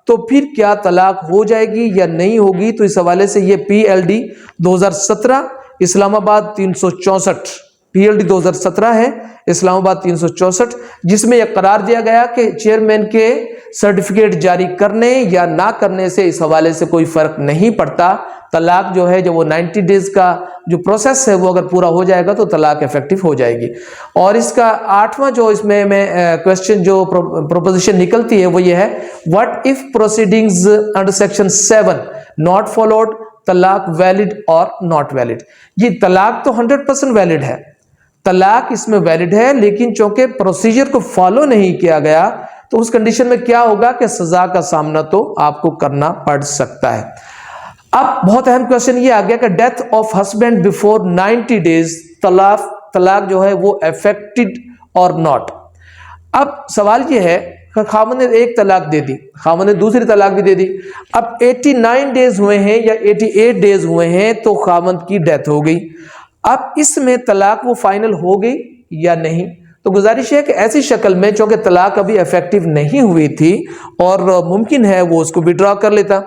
तो फिर क्या तलाक हो जाएगी या नहीं होगी। तो इस हवाले से ये PLD 2017 इस्लामाबाद 364 PLD 2017 है इस्लामाबाद 364, जिसमें यह करार दिया गया कि चेयरमैन के सर्टिफिकेट जारी करने या ना करने से इस हवाले से कोई फर्क नहीं पड़ता। तलाक जो है, जो वो 90 डेज का जो प्रोसेस है वो अगर पूरा हो जाएगा तो तलाक इफेक्टिव हो जाएगी। और इसका 8वां जो इसमें मैं क्वेश्चन जो प्रोपोजिशन निकलती है वो ये है, what if proceedings under section 7 not followed, तलाक वैलिड और नॉट वैलिड। ये तलाक तो 100% वैलिड है, तलाक इसमें वैलिड है, लेकिन चूंकि प्रोसीजर को फॉलो नहीं किया गया तो उस कंडीशन में क्या होगा कि सजा का सामना तो आपको करना पड़ सकता है। अब बहुत अहम क्वेश्चन ये आ गया कि death of husband before 90 days, तलाक जो है वो अफेक्टेड और नॉट। अब सवाल ये है, खामन ने एक तलाक दे दी, खामन ने दूसरी तलाक भी दे दी, अब 89 डेज हुए हैं या 88 डेज हुए हैं तो खामन की डेथ हो गई। अब इसमें तलाक वो फाइनल हो गई या नहीं। तो गुजारिश है कि ऐसी शक्ल में चूंकि तलाक अभी इफेक्टिव नहीं हुई थी और मुमकिन है वो उसको विड्रॉ कर लेता,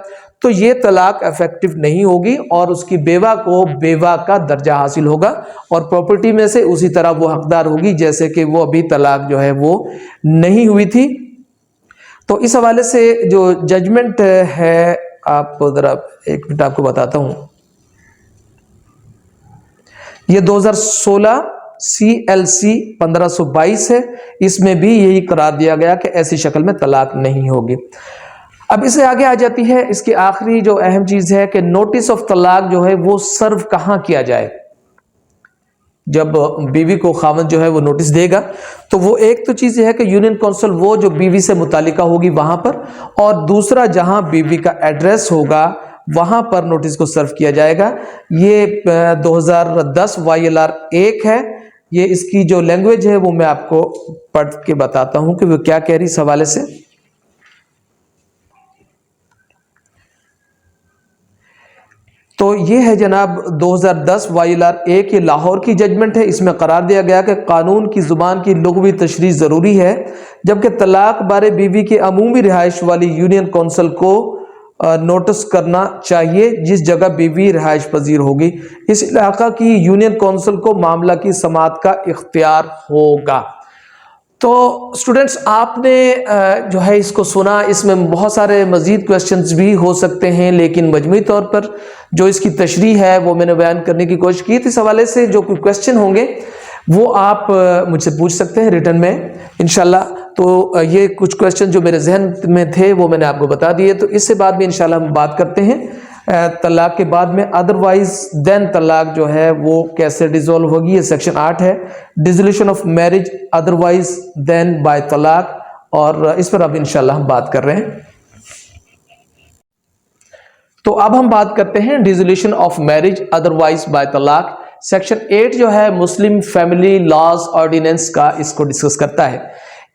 तो ये तलाक इफेक्टिव नहीं होगी और उसकी बेवा को बेवा का दर्जा हासिल होगा और प्रॉपर्टी में से उसी तरह वो हकदार होगी जैसे कि वो अभी तलाक जो है वो नहीं हुई थी। तो इस हवाले से जो जजमेंट है, आप जरा एक मिनट आपको बताता हूं, ये 2016 CLC 1522 है। इसमें भी यही करार दिया गया कि ऐसी शक्ल में तलाक नहीं होगी। अब इससे आगे आ जाती है इसकी आखिरी जो अहम चीज है कि नोटिस ऑफ तलाक जो है वो सर्व कहां किया जाए। जब बीवी को खामद जो है वो नोटिस देगा तो वो एक तो चीज है कि यूनियन काउंसिल वो जो बीवी से मुतालिका होगी वहां पर, और दूसरा जहां बीवी का एड्रेस होगा वहां पर नोटिस को सर्व किया जाएगा। ये 2010 YLR 1 है। ये इसकी जो लैंग्वेज है वो मैं आपको पढ़ के बताता हूं कि वो क्या कह रही इस हवाले से। तो ये है जनाब 2010 YLR 1, ये लाहौर की जजमेंट है। इसमें करार दिया गया कि कानून की जुबान की लुग़वी तशरीह जरूरी है, जबकि तलाक बारे बीवी के अमूमी रिहाइश वाली यूनियन काउंसिल को नोटिस करना चाहिए जिस जगह बीवी रिहाइश पजीर होगी। इस इलाका की यूनियन काउंसिल को मामला की समाअत का इख्तियार होगा। तो स्टूडेंट्स, आपने जो है इसको सुना, इसमें बहुत सारे मजीद क्वेश्चंस भी हो सकते हैं, लेकिन मजमूई तौर पर जो इसकी तशरीह है वो मैंने बयान करने की कोशिश की। तो इस हवाले से जो कोई क्वेश्चन होंगे वो आप मुझसे पूछ सकते हैं रिटर्न में इंशाल्लाह। तो ये कुछ क्वेश्चन जो मेरे जहन में थे वो मैंने आपको बता दिए। तो इससे बाद में इंशाल्लाह हम बात करते हैं तलाक के बाद में अदरवाइज देन तलाक जो है वो कैसे डिसॉल्व होगी। ये सेक्शन 8 है, dissolution of marriage otherwise than by तलाक, और इस पर अब इंशाल्लाह हम बात कर रहे हैं। तो अब हम बात करते हैं dissolution of marriage otherwise by तलाक। सेक्शन 8 जो है मुस्लिम फैमिली लॉज ऑर्डिनेंस का, इसको डिस्कस करता है।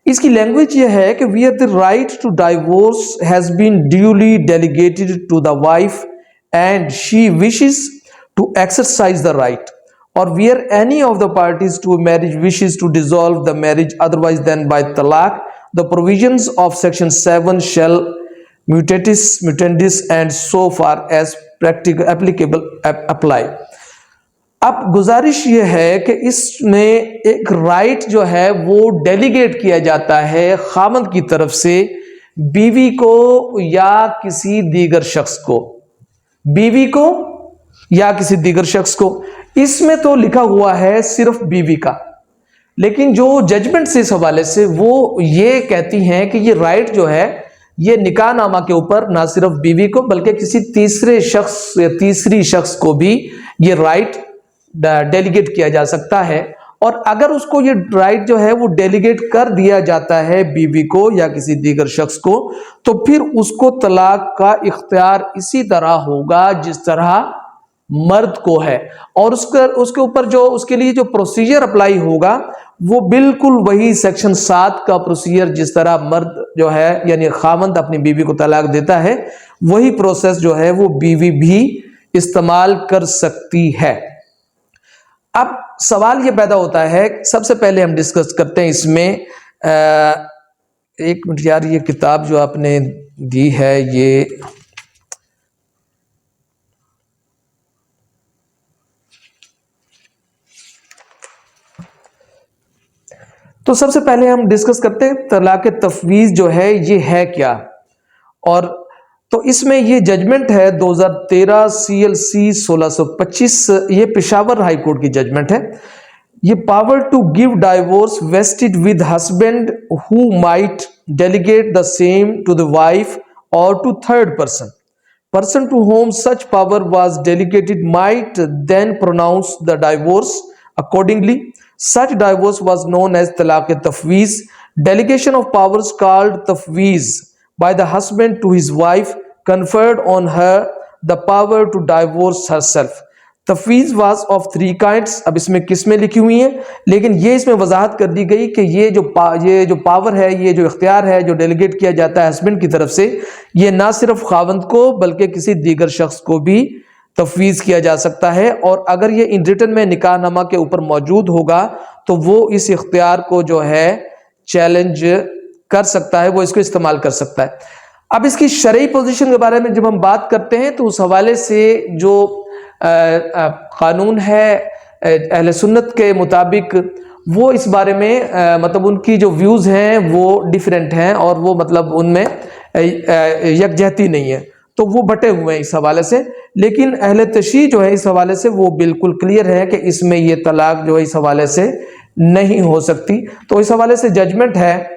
इसकी लैंग्वेज ये है कि where the right to divorce has been duly delegated to the wife and she wishes to exercise the right, or where any of the parties to a marriage wishes to dissolve the marriage otherwise than by talaq, the provisions of section 7 shall mutatis and so far as practical applicable apply. अब गुजारिश ये है कि इसमें एक right जो है वो डेलीगेट किया जाता है खामद की तरफ से बीवी को या किसी दीगर शख्स को, बीवी को या किसी दीगर शख्स को। इसमें तो लिखा हुआ है सिर्फ बीवी का, लेकिन जो जजमेंट से इस हवाले से वो ये कहती हैं कि ये राइट जो है ये निकाह नामा के ऊपर ना सिर्फ बीवी को बल्कि किसी तीसरे शख्स या तीसरी शख्स को भी ये राइट डेलीगेट किया जा सकता है। और अगर उसको ये राइट जो है वो डेलीगेट कर दिया जाता है बीवी को या किसी दीगर शख्स को, तो फिर उसको तलाक का इख्तियार इसी तरह होगा जिस तरह मर्द को है, और उसके ऊपर जो उसके लिए जो प्रोसीजर अप्लाई होगा वो बिल्कुल वही सेक्शन 7 का प्रोसीजर, जिस तरह मर्द जो है यानी खामंद अपनी बीवी को तलाक देता है वही प्रोसेस जो है वो बीवी भी इस्तेमाल कर सकती है। अब सवाल ये पैदा होता है, सबसे पहले हम डिस्कस करते हैं इसमें एक मिनट यार, ये किताब जो आपने दी है ये तो सबसे पहले हम डिस्कस करते हैं तलाक तफवीज जो है ये है क्या। और तो इसमें ये जजमेंट है 2013 CLC 1625, ये पेशावर हाई कोर्ट की जजमेंट है। ये power to give divorce vested with husband who might delegate the same to the wife or to third person to whom such power was delegated might then pronounce the divorce accordingly. Such divorce was known as talaq tafweez. Delegation of powers called tafweez by the husband to his wife conferred on her the power to divorce herself. तफवीज़ was of 3 kinds। अब इसमें किस्में लिखी हुई हैं, लेकिन ये इसमें वजाहत कर दी गई कि ये जो पावर है, ये जो इख्तियार है जो डेलीगेट किया जाता है हस्बैंड की तरफ से, ये ना सिर्फ खावंद को बल्कि किसी दीगर शख्स को भी तफवीज़ किया जा सकता है। और अगर ये इन रिटन में निकाहनामा के ऊपर मौजूद होगा तो वो इस इख्तियार को जो है चैलेंज कर सकता है, वो इसको इस्तेमाल कर सकता है। अब इसकी शरई पोजीशन के बारे में जब हम बात करते हैं तो उस हवाले से जो कानून है अहले सुन्नत के मुताबिक वो इस बारे में मतलब उनकी जो व्यूज़ हैं वो डिफरेंट हैं और वो मतलब उनमें यकजहती नहीं है, तो वो बटे हुए हैं इस हवाले से। लेकिन अहले तशरीह जो है इस हवाले से वो बिल्कुल क्लियर है कि इसमें ये तलाक जो है इस हवाले से नहीं हो सकती। तो इस हवाले से जजमेंट है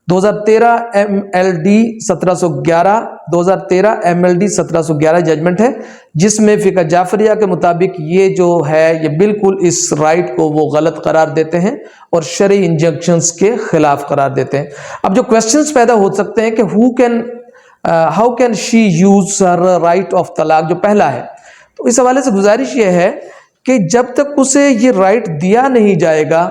2013 MLD 1711, 2013 MLD 1711 जजमेंट है, जिसमें फिका जाफरिया के मुताबिक ये जो है ये बिल्कुल इस राइट को वो गलत करार देते हैं और शरई इंजंक्शंस के खिलाफ करार देते हैं। अब जो क्वेश्चंस पैदा हो सकते हैं कि how can she use her right of तलाक, जो पहला है, तो इस हवाले से गुजारिश ये है कि जब तक उसे ये राइट दिया नहीं जाएगा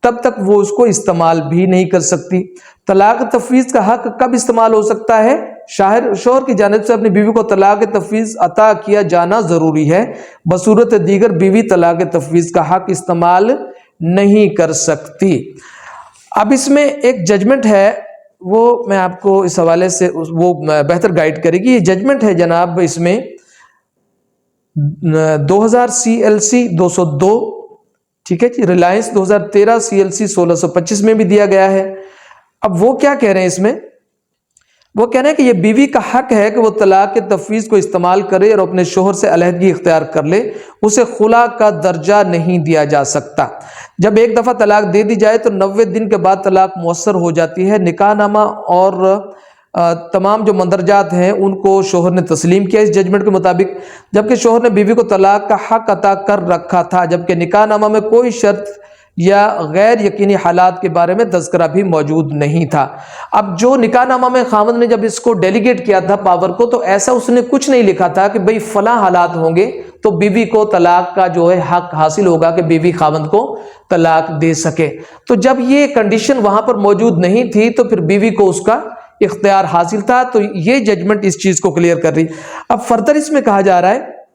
तब तक वो उसको इस्तेमाल भी नहीं कर सकती। तलाक तफवीज़ का हक कब इस्तेमाल हो सकता है? शोहर की जानिब से अपनी बीवी को तलाक तफवीज़ अता किया जाना ज़रूरी है, बसूरत दीगर बीवी तलाक तफवीज़ का हक इस्तेमाल नहीं कर सकती। अब इसमें एक जजमेंट है, वो मैं आपको इस हवाले से वो बेहतर गाइड करेगी। ये जजमेंट है जनाब इसमें 2000 CLC 202, ठीक है जी, रिलायंस 2013 CLC 1625 में भी दिया गया है। अब वो क्या कह रहे हैं इसमें, वो कह रहे हैं कि ये बीवी का हक है कि वो तलाक के तफवीज़ को इस्तेमाल करे और अपने शोहर से अलहदगी इख्तियार कर ले, उसे खुला का दर्जा नहीं दिया जा सकता। जब एक दफ़ा तलाक दे दी जाए तो 90 दिन के बाद तलाक मुअस्सर हो जाती है। निकाहनामा और तमाम जो मंदरजात हैं उनको शोहर ने तस्लीम किया इस जजमेंट के मुताबिक, जबकि शोहर ने बीवी को तलाक का हक अता कर रखा था, जबकि निकाहनामा में कोई शर्त या गैर यकीनी हालात के बारे में तज़किरा भी मौजूद नहीं था। अब जो निकाहनामा में खामद ने जब इसको डेलीगेट किया था पावर को, तो ऐसा उसने कुछ नहीं लिखा था कि भाई फला हालात होंगे तो बीवी को तलाक का जो है हक हासिल होगा कि बीवी खामद को तलाक दे सके। तो जब ये कंडीशन वहां पर मौजूद नहीं थी तो फिर बीवी को उसका इख्तियार हासिल था। तो ये जजमेंट इस चीज को क्लियर कर रही। अब फर्दर इसमें कहा जा रहा है,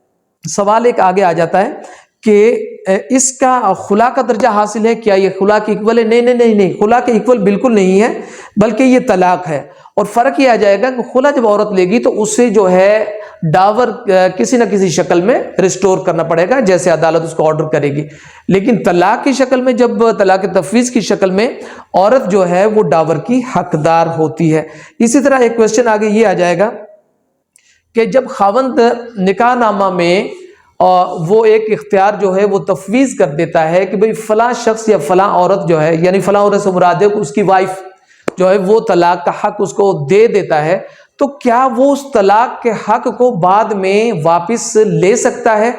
सवाल एक आगे आ जाता है कि इसका खुला का दर्जा हासिल है, क्या ये खुला के इक्वल है? नहीं नहीं नहीं नहीं, खुला के इक्वल बिल्कुल नहीं है, बल्कि ये तलाक है। और फर्क ये आ जाएगा कि खुला जब औरत लेगी तो उसे जो है डावर किसी न किसी शक्ल में रिस्टोर करना पड़ेगा, जैसे अदालत उसको ऑर्डर करेगी। लेकिन तलाक की शक्ल में, जब तलाक तफवीज की शक्ल में, औरत जो है वो डावर की हकदार होती है। इसी तरह एक क्वेश्चन आगे ये आ जाएगा कि जब खावंद निकाहनामा में वो एक इख्तियार जो है वो तफवीज कर देता है कि भाई फला शख्स या फला औरत जो है, यानी फला औरत से मुराद है उसकी वाइफ जो है, वो तलाक का हक उसको दे देता है, तो क्या वो उस तलाक के हक को बाद में वापस ले सकता है?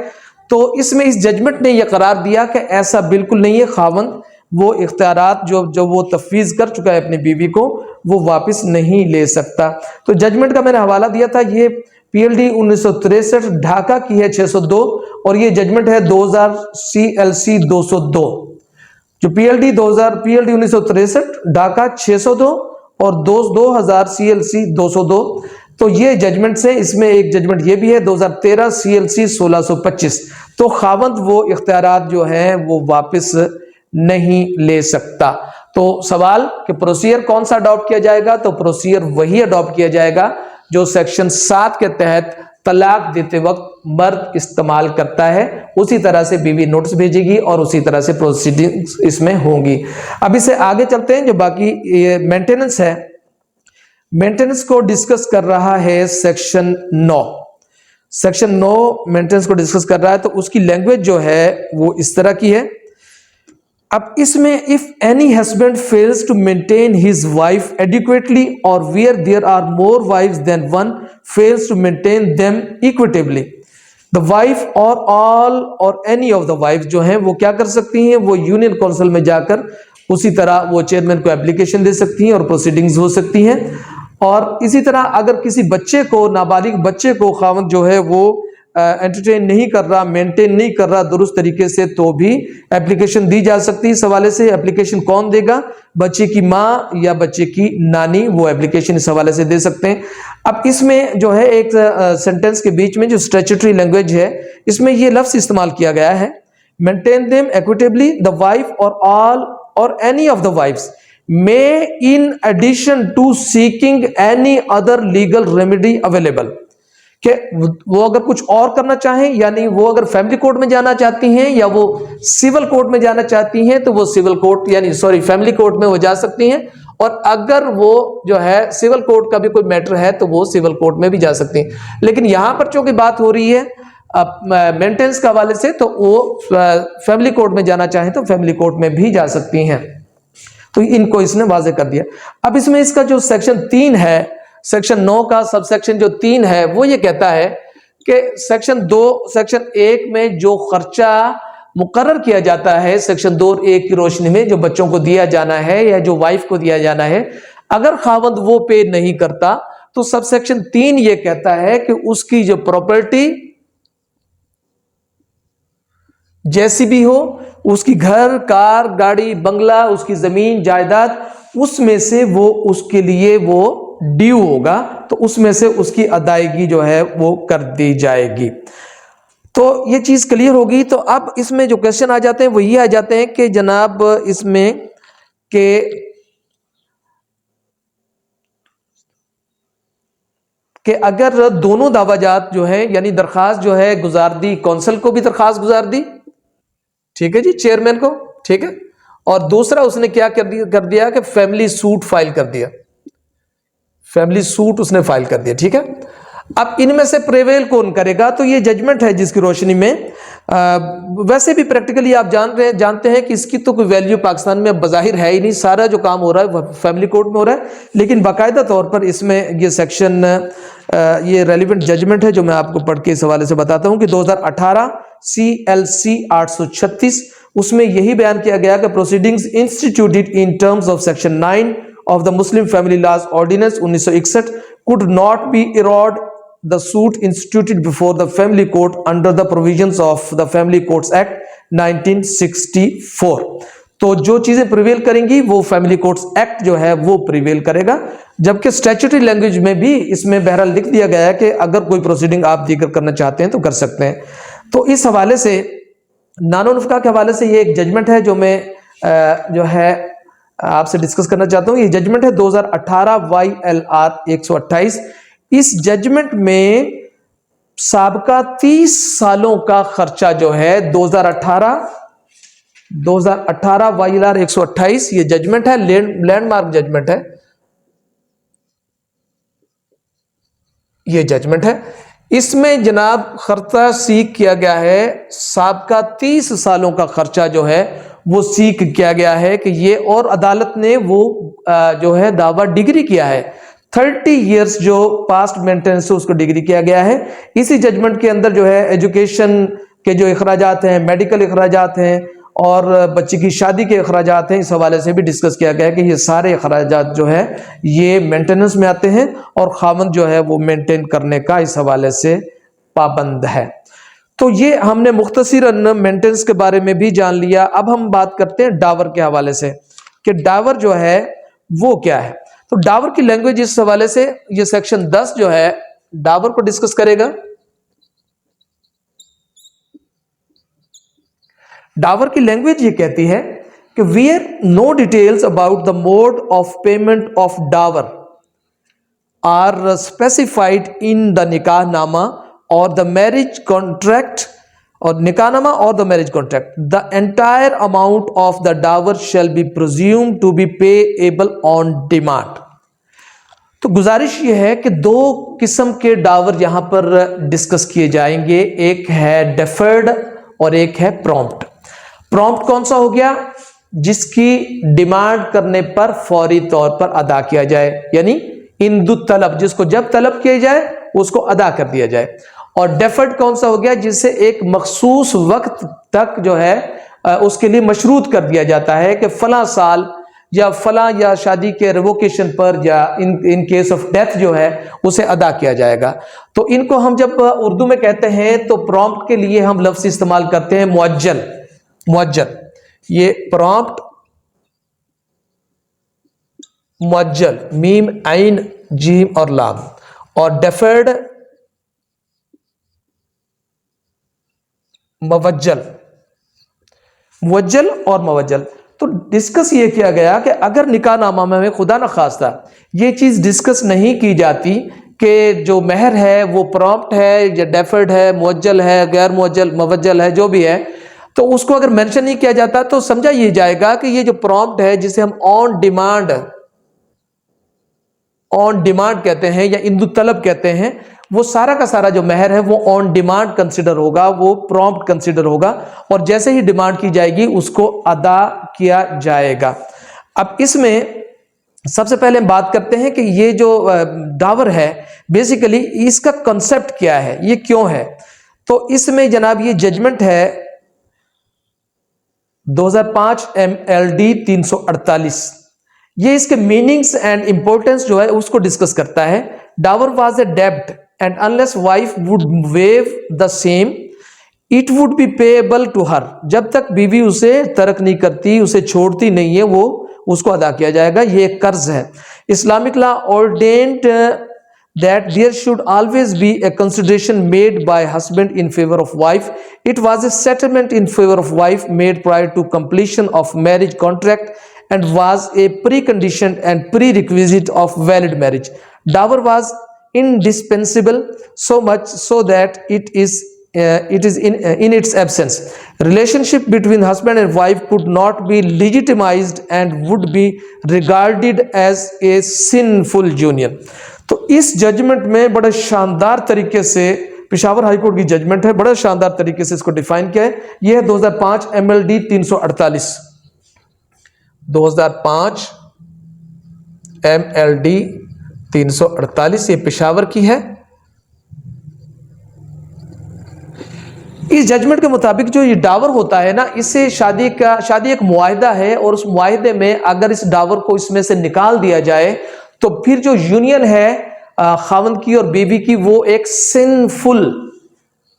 तो इसमें इस जजमेंट ने यह करार दिया कि ऐसा बिल्कुल नहीं है। खावंद वो इख्तियारात जो वो तफवीज कर चुका है अपनी बीवी को, वो वापस नहीं ले सकता। तो जजमेंट का मैंने हवाला दिया था, ये PLD 1963 ढाका की है 602, और ये जजमेंट है 2000 CLC 202। जो PLD 1963 ढाका 602 और 2000 CLC 202, तो ये जजमेंट से, इसमें एक जजमेंट ये भी है 2013 CLC 1625। तो खावंद वो इख्तियारात जो हैं वो वापस नहीं ले सकता। तो सवाल कि प्रोसीजर कौन सा अडॉप्ट किया जाएगा? तो प्रोसीजर वही अडॉप्ट किया जाएगा जो सेक्शन 7 के तहत तलाक देते वक्त मर्द इस्तेमाल करता है। उसी तरह से बीवी नोटिस भेजेगी और उसी तरह से प्रोसीडिंग्स इसमें होंगी। अब इसे आगे चलते हैं, जो बाकी ये मेंटेनेंस है, मेंटेनेंस को डिस्कस कर रहा है सेक्शन 9। सेक्शन 9 मेंटेनेंस को डिस्कस कर रहा है, तो उसकी लैंग्वेज जो है वो इस तरह की है। अब इसमें if any husband fails to maintain his wife adequately or where there are more wives than one fails to maintain them equitably, the wife और ऑल और एनी ऑफ द वाइफ जो हैं वो क्या कर सकती हैं? वो यूनियन काउंसिल में जाकर उसी तरह वो चेयरमैन को एप्लीकेशन दे सकती हैं और प्रोसीडिंग्स हो सकती हैं। और इसी तरह अगर किसी बच्चे को, नाबालिग बच्चे को खावंद जो है वो एंटरटेन नहीं कर रहा, मेंटेन नहीं कर रहा दुरुस्त तरीके से, तो भी एप्लीकेशन दी जा सकती है। इस हवाले से एप्लीकेशन कौन देगा? बच्चे की माँ या बच्चे की नानी, वो एप्लीकेशन इस हवाले से दे सकते हैं। अब इसमें जो है एक सेंटेंस के बीच में जो स्टैट्यूटरी लैंग्वेज है, इसमें ये लफ्ज इस्तेमाल किया गया है, maintain them equitably the wife और ऑल और any of the wifes may in addition to seeking any other legal remedy available, कि वो अगर कुछ और करना चाहें, यानी वो अगर फैमिली कोर्ट में जाना चाहती हैं या वो सिविल कोर्ट में जाना चाहती हैं, तो वो सिविल कोर्ट यानी फैमिली कोर्ट में वो जा सकती हैं। और अगर वो जो है सिविल कोर्ट का भी कोई मैटर है तो वो सिविल कोर्ट में भी जा सकती हैं। लेकिन यहां पर चूंकि बात हो रही है मेंटेनेंस के हवाले से, तो वो फैमिली कोर्ट में जाना चाहें तो फैमिली कोर्ट में भी जा सकती हैं। तो इनको इसने वाजे कर दिया। अब इसमें इसका जो सेक्शन 3 है, सेक्शन 9 का सब सेक्शन जो 3 है, वो ये कहता है कि सेक्शन 1 में जो खर्चा मुकर्रर किया जाता है सेक्शन 2 और 1 की रोशनी में, जो बच्चों को दिया जाना है या जो वाइफ को दिया जाना है, अगर खावंद वो पे नहीं करता, तो सब सेक्शन 3 ये कहता है कि उसकी जो प्रॉपर्टी जैसी भी हो, उसकी घर, कार, गाड़ी, बंगला, उसकी जमीन, जायदाद, उसमें से वो उसके लिए वो ड्यू होगा, तो उसमें से उसकी अदायगी जो है वो कर दी जाएगी। तो ये चीज क्लियर होगी। तो अब इसमें जो क्वेश्चन आ जाते हैं वो ये आ जाते हैं कि जनाब इसमें कि अगर दोनों दावाजात जो है, यानी दरखास्त जो है गुजार दी, कौंसिल को भी दरखास्त गुजार दी, ठीक है जी, चेयरमैन को, ठीक है, और दूसरा उसने क्या कर दिया कि फैमिली सूट फाइल कर दिया, फैमिली सूट उसने फाइल कर दिया, ठीक है। अब इनमें से प्रेवेल कौन करेगा? तो ये जजमेंट है जिसकी रोशनी में वैसे भी प्रैक्टिकली आप जानते हैं कि इसकी तो कोई वैल्यू पाकिस्तान में बज़ाहिर है ही नहीं, सारा जो काम हो रहा है वह फैमिली कोर्ट में हो रहा है। लेकिन बाकायदा तौर पर इसमें ये सेक्शन, ये रेलिवेंट जजमेंट है जो मैं आपको पढ़ के इस हवाले से बताता हूं कि 2018 CLC 836 उसमें यही बयान किया गया कि proceedings instituted in terms of section 9 of the Muslim family laws ordinance 1961 could not be eroded the suit instituted before the family court under the provisions of the family courts act 1964। तो जो चीजें prevail करेंगी वो family courts act जो है वो prevail करेगा, जबकि स्टैट्यूटरी लैंग्वेज में भी इसमें बहरहाल लिख दिया गया है कि अगर कोई प्रोसीडिंग आप दीगर करना चाहते हैं तो कर सकते हैं। तो इस हवाले से नानो-नुफ्का के हवाले से ये एक जजमेंट है जो मैं जो है आपसे डिस्कस करना चाहता हूँ। ये जजमेंट है 2018 YLR 128। इस जजमेंट में साबका 30 सालों का खर्चा जो है 2018 YLR 128 ये जजमेंट है, लैंडमार्क जजमेंट है, ये जजमेंट है। इसमें जनाब खर्चा सीक किया गया है, साबका 30 सालों का खर्चा जो है वो सीक किया गया है कि ये, और अदालत ने वो जो है दावा डिग्री किया है 30 इयर्स जो पास्ट मेंटेनेंस उसको डिग्री किया गया है। इसी जजमेंट के अंदर जो है एजुकेशन के जो अखराजात हैं, मेडिकल अखराजात हैं और बच्चे की शादी के अखराजात हैं, इस हवाले से भी डिस्कस किया गया है कि ये सारे अखराजात जो है ये मेंटेनेंस में आते हैं और खामन जो है वो मेंटेन करने का इस हवाले से पाबंद है। तो ये हमने मुख्तसरन मेंटेनेंस के बारे में भी जान लिया। अब हम बात करते हैं डावर के हवाले से कि डावर जो है वो क्या है। तो डावर की लैंग्वेज इस हवाले से ये सेक्शन 10 जो है डावर को डिस्कस करेगा। डावर की लैंग्वेज ये कहती है कि where no details about the mode of payment of dower are specified in the nikahnama or the marriage contract or nikahnama or the marriage contract, the entire amount of the dower shall be presumed to be payable on demand. तो गुजारिश ये है कि दो किस्म के डावर यहां पर डिस्कस किए जाएंगे, एक है डेफर्ड और एक है प्रॉम्प्ट। प्रॉम्प्ट कौन सा हो गया? जिसकी डिमांड करने पर फौरी तौर पर अदा किया जाए, यानी इंदु तलब, जिसको जब तलब किया जाए उसको अदा कर दिया जाए। और डेफर्ड कौन सा हो गया? जिससे एक मखसूस वक्त तक जो है उसके लिए मशरूत कर दिया जाता है कि फला साल या फला या शादी के रिवोकेशन पर या इन केस ऑफ डेथ जो है उसे अदा किया जाएगा। तो इनको हम जब उर्दू में कहते हैं तो प्रॉम्प्ट के लिए हम लफ्ज इस्तेमाल करते हैं मुअज्जल। मुअज्जल, ये प्रॉम्प्ट मुअज्जल, मीम आइन जीम और लाम, और डेफर्ड मुवज्जल, मुवज्जल और मुवज्जल। तो डिस्कस ये किया गया कि अगर निकाहनामा में खुदा न खास्ता ये चीज डिस्कस नहीं की जाती कि जो महर है वो प्रॉम्प्ट है या डेफर्ड है, मुअज्जल है, गैर मुअज्जल, मुवज्जल है, जो भी है, तो उसको अगर मेंशन नहीं किया जाता तो समझा ये जाएगा कि ये जो प्रॉम्प्ट है जिसे हम ऑन डिमांड कहते हैं या इंदु तलब कहते हैं, वो सारा का सारा जो महर है वो ऑन डिमांड कंसिडर होगा, वो प्रॉम्प्ट कंसिडर होगा और जैसे ही डिमांड की जाएगी उसको अदा किया जाएगा। अब इसमें सबसे पहले हम बात करते हैं कि ये जो डावर है बेसिकली इसका कंसेप्ट क्या है, ये क्यों है। तो इसमें जनाब ये जजमेंट है 2005 MLD 348, ये इसके मीनिंग्स एंड इंपॉर्टेंस जो है उसको डिस्कस करता है। डावर वाज ए डेब्ट and unless wife would waive the same it would be payable to her, जब तक बीवी उसे तर्क नहीं करती, उसे छोड़ती नहीं है, वो उसको अदा किया जाएगा। ये एक कर्ज है। Islamic law ordained that there should always be a consideration made by husband in favor of wife. It was a settlement in favor of wife made prior to completion of marriage contract and was a precondition and prerequisite of valid marriage. Dower was indispensable, so much so that it is in its absence. Relationship between husband and wife could not be legitimized and would be regarded as a sinful union. तो इस judgement में बड़े शानदार तरीके से Peshawar high court की judgement है, बड़े शानदार तरीके से इसको डिफाइन किया है। यह है 2005 MLD 348, 2005 MLD 348, ये पेशावर की है। इस जजमेंट के मुताबिक जो ये डावर होता है ना, इससे शादी एक मुआहिदा है, और उस मुआहिदे में अगर इस डावर को इसमें से निकाल दिया जाए तो फिर जो यूनियन है खावंद की और बीवी की, वो एक सिनफुल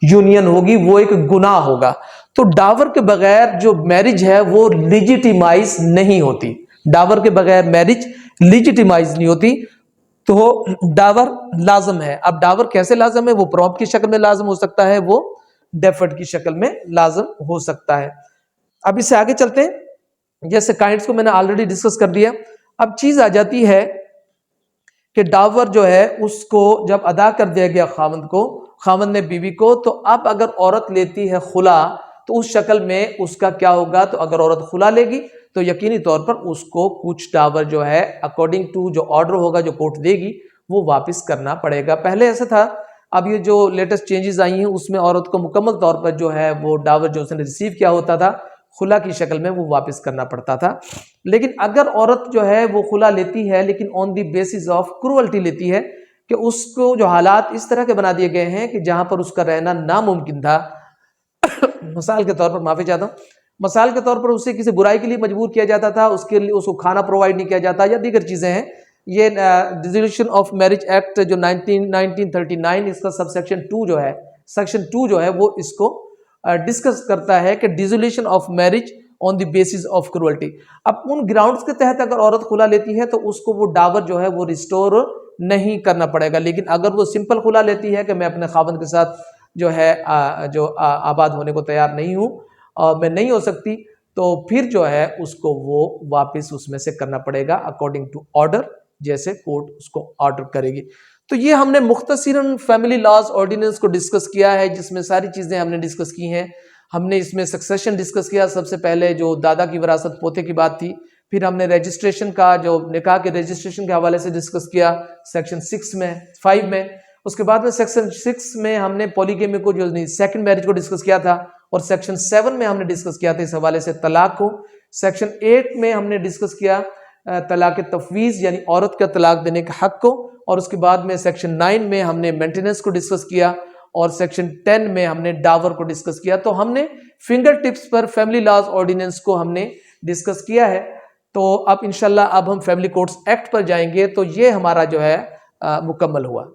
यूनियन होगी, वो एक गुनाह होगा। तो डावर के बगैर जो मैरिज है वो लिजिटिमाइज नहीं होती, डावर के बगैर मैरिज लिजिटिमाइज नहीं होती। तो डावर लाजम है। अब डावर कैसे लाजम है? वो प्रॉप की शक्ल में लाजम हो सकता है, वो डेफर्ड की शक्ल में लाजम हो सकता है। अब इससे आगे चलते हैं। जैसे काइंड्स को मैंने ऑलरेडी डिस्कस कर दिया। अब चीज आ जाती है कि डावर जो है उसको जब अदा कर दिया गया खावंद ने बीवी को, तो अब अगर औरत लेती है खुला तो उस शक्ल में उसका क्या होगा? तो अगर औरत खुला लेगी तो यकीनी तौर पर उसको कुछ डावर जो है अकॉर्डिंग टू जो ऑर्डर होगा, जो कोर्ट देगी, वो वापस करना पड़ेगा। पहले ऐसा था, अब ये जो लेटेस्ट चेंजेस आई हैं उसमें औरत को मुकम्मल तौर पर जो है वो डावर जो उसने रिसीव किया होता था खुला की शक्ल में, वो वापस करना पड़ता था। लेकिन अगर औरत जो है वो खुला लेती है लेकिन on the basis of cruelty लेती है, कि उसको जो हालात इस तरह के बना दिए गए हैं कि जहां पर उसका रहना नामुमकिन था मिसाल के तौर पर, माफी चाहता हूँ, मिसाल के तौर पर उसे किसी बुराई के लिए मजबूर किया जाता था, उसके लिए उसको खाना प्रोवाइड नहीं किया जाता, या दीगर चीजें हैं। ये डिसोल्यूशन ऑफ मैरिज एक्ट जो 1939 इसका सबसेक्शन 2 जो है, सेक्शन 2 जो है वो इसको डिस्कस करता है कि dissolution of marriage on the basis of cruelty. अब उन ग्राउंड्स के तहत अगर औरत खुला लेती है तो उसको वो डावर जो है वो रिस्टोर नहीं करना पड़ेगा। लेकिन अगर वो सिंपल खुला लेती है कि मैं अपने खावंद के साथ जो है आबाद होने को तैयार नहीं हूँ और मैं नहीं हो सकती, तो फिर जो है उसको वो वापस उसमें से करना पड़ेगा अकॉर्डिंग टू ऑर्डर, जैसे कोर्ट उसको ऑर्डर करेगी। तो ये हमने मुख्तसरन फैमिली लॉज ऑर्डिनेंस को डिस्कस किया है, जिसमें सारी चीजें हमने डिस्कस की हैं। हमने इसमें सक्सेशन डिस्कस किया, सबसे पहले जो दादा की विरासत पोते की बात थी। फिर हमने रजिस्ट्रेशन का, जो निकाह के रजिस्ट्रेशन के हवाले से डिस्कस किया सेक्शन 5 में। उसके बाद में सेक्शन 6 में हमने पॉलीगेमी को, जो सेकंड मैरिज को डिस्कस किया था, और सेक्शन 7 में हमने डिस्कस किया था इस हवाले से तलाक को। सेक्शन 8 में हमने डिस्कस किया तलाक तफवीज यानी औरत का तलाक देने के हक को, और उसके बाद में सेक्शन 9 में हमने मेंटेनेंस को डिस्कस किया, और सेक्शन 10 में हमने डावर को डिस्कस किया। तो हमने फिंगर टिप्स पर फैमिली लॉज ऑर्डिनेंस को हमने डिस्कस किया है। तो अब इंशाल्लाह अब हम फैमिली कोर्ट्स एक्ट पर जाएंगे, तो ये हमारा जो है मुकम्मल हुआ।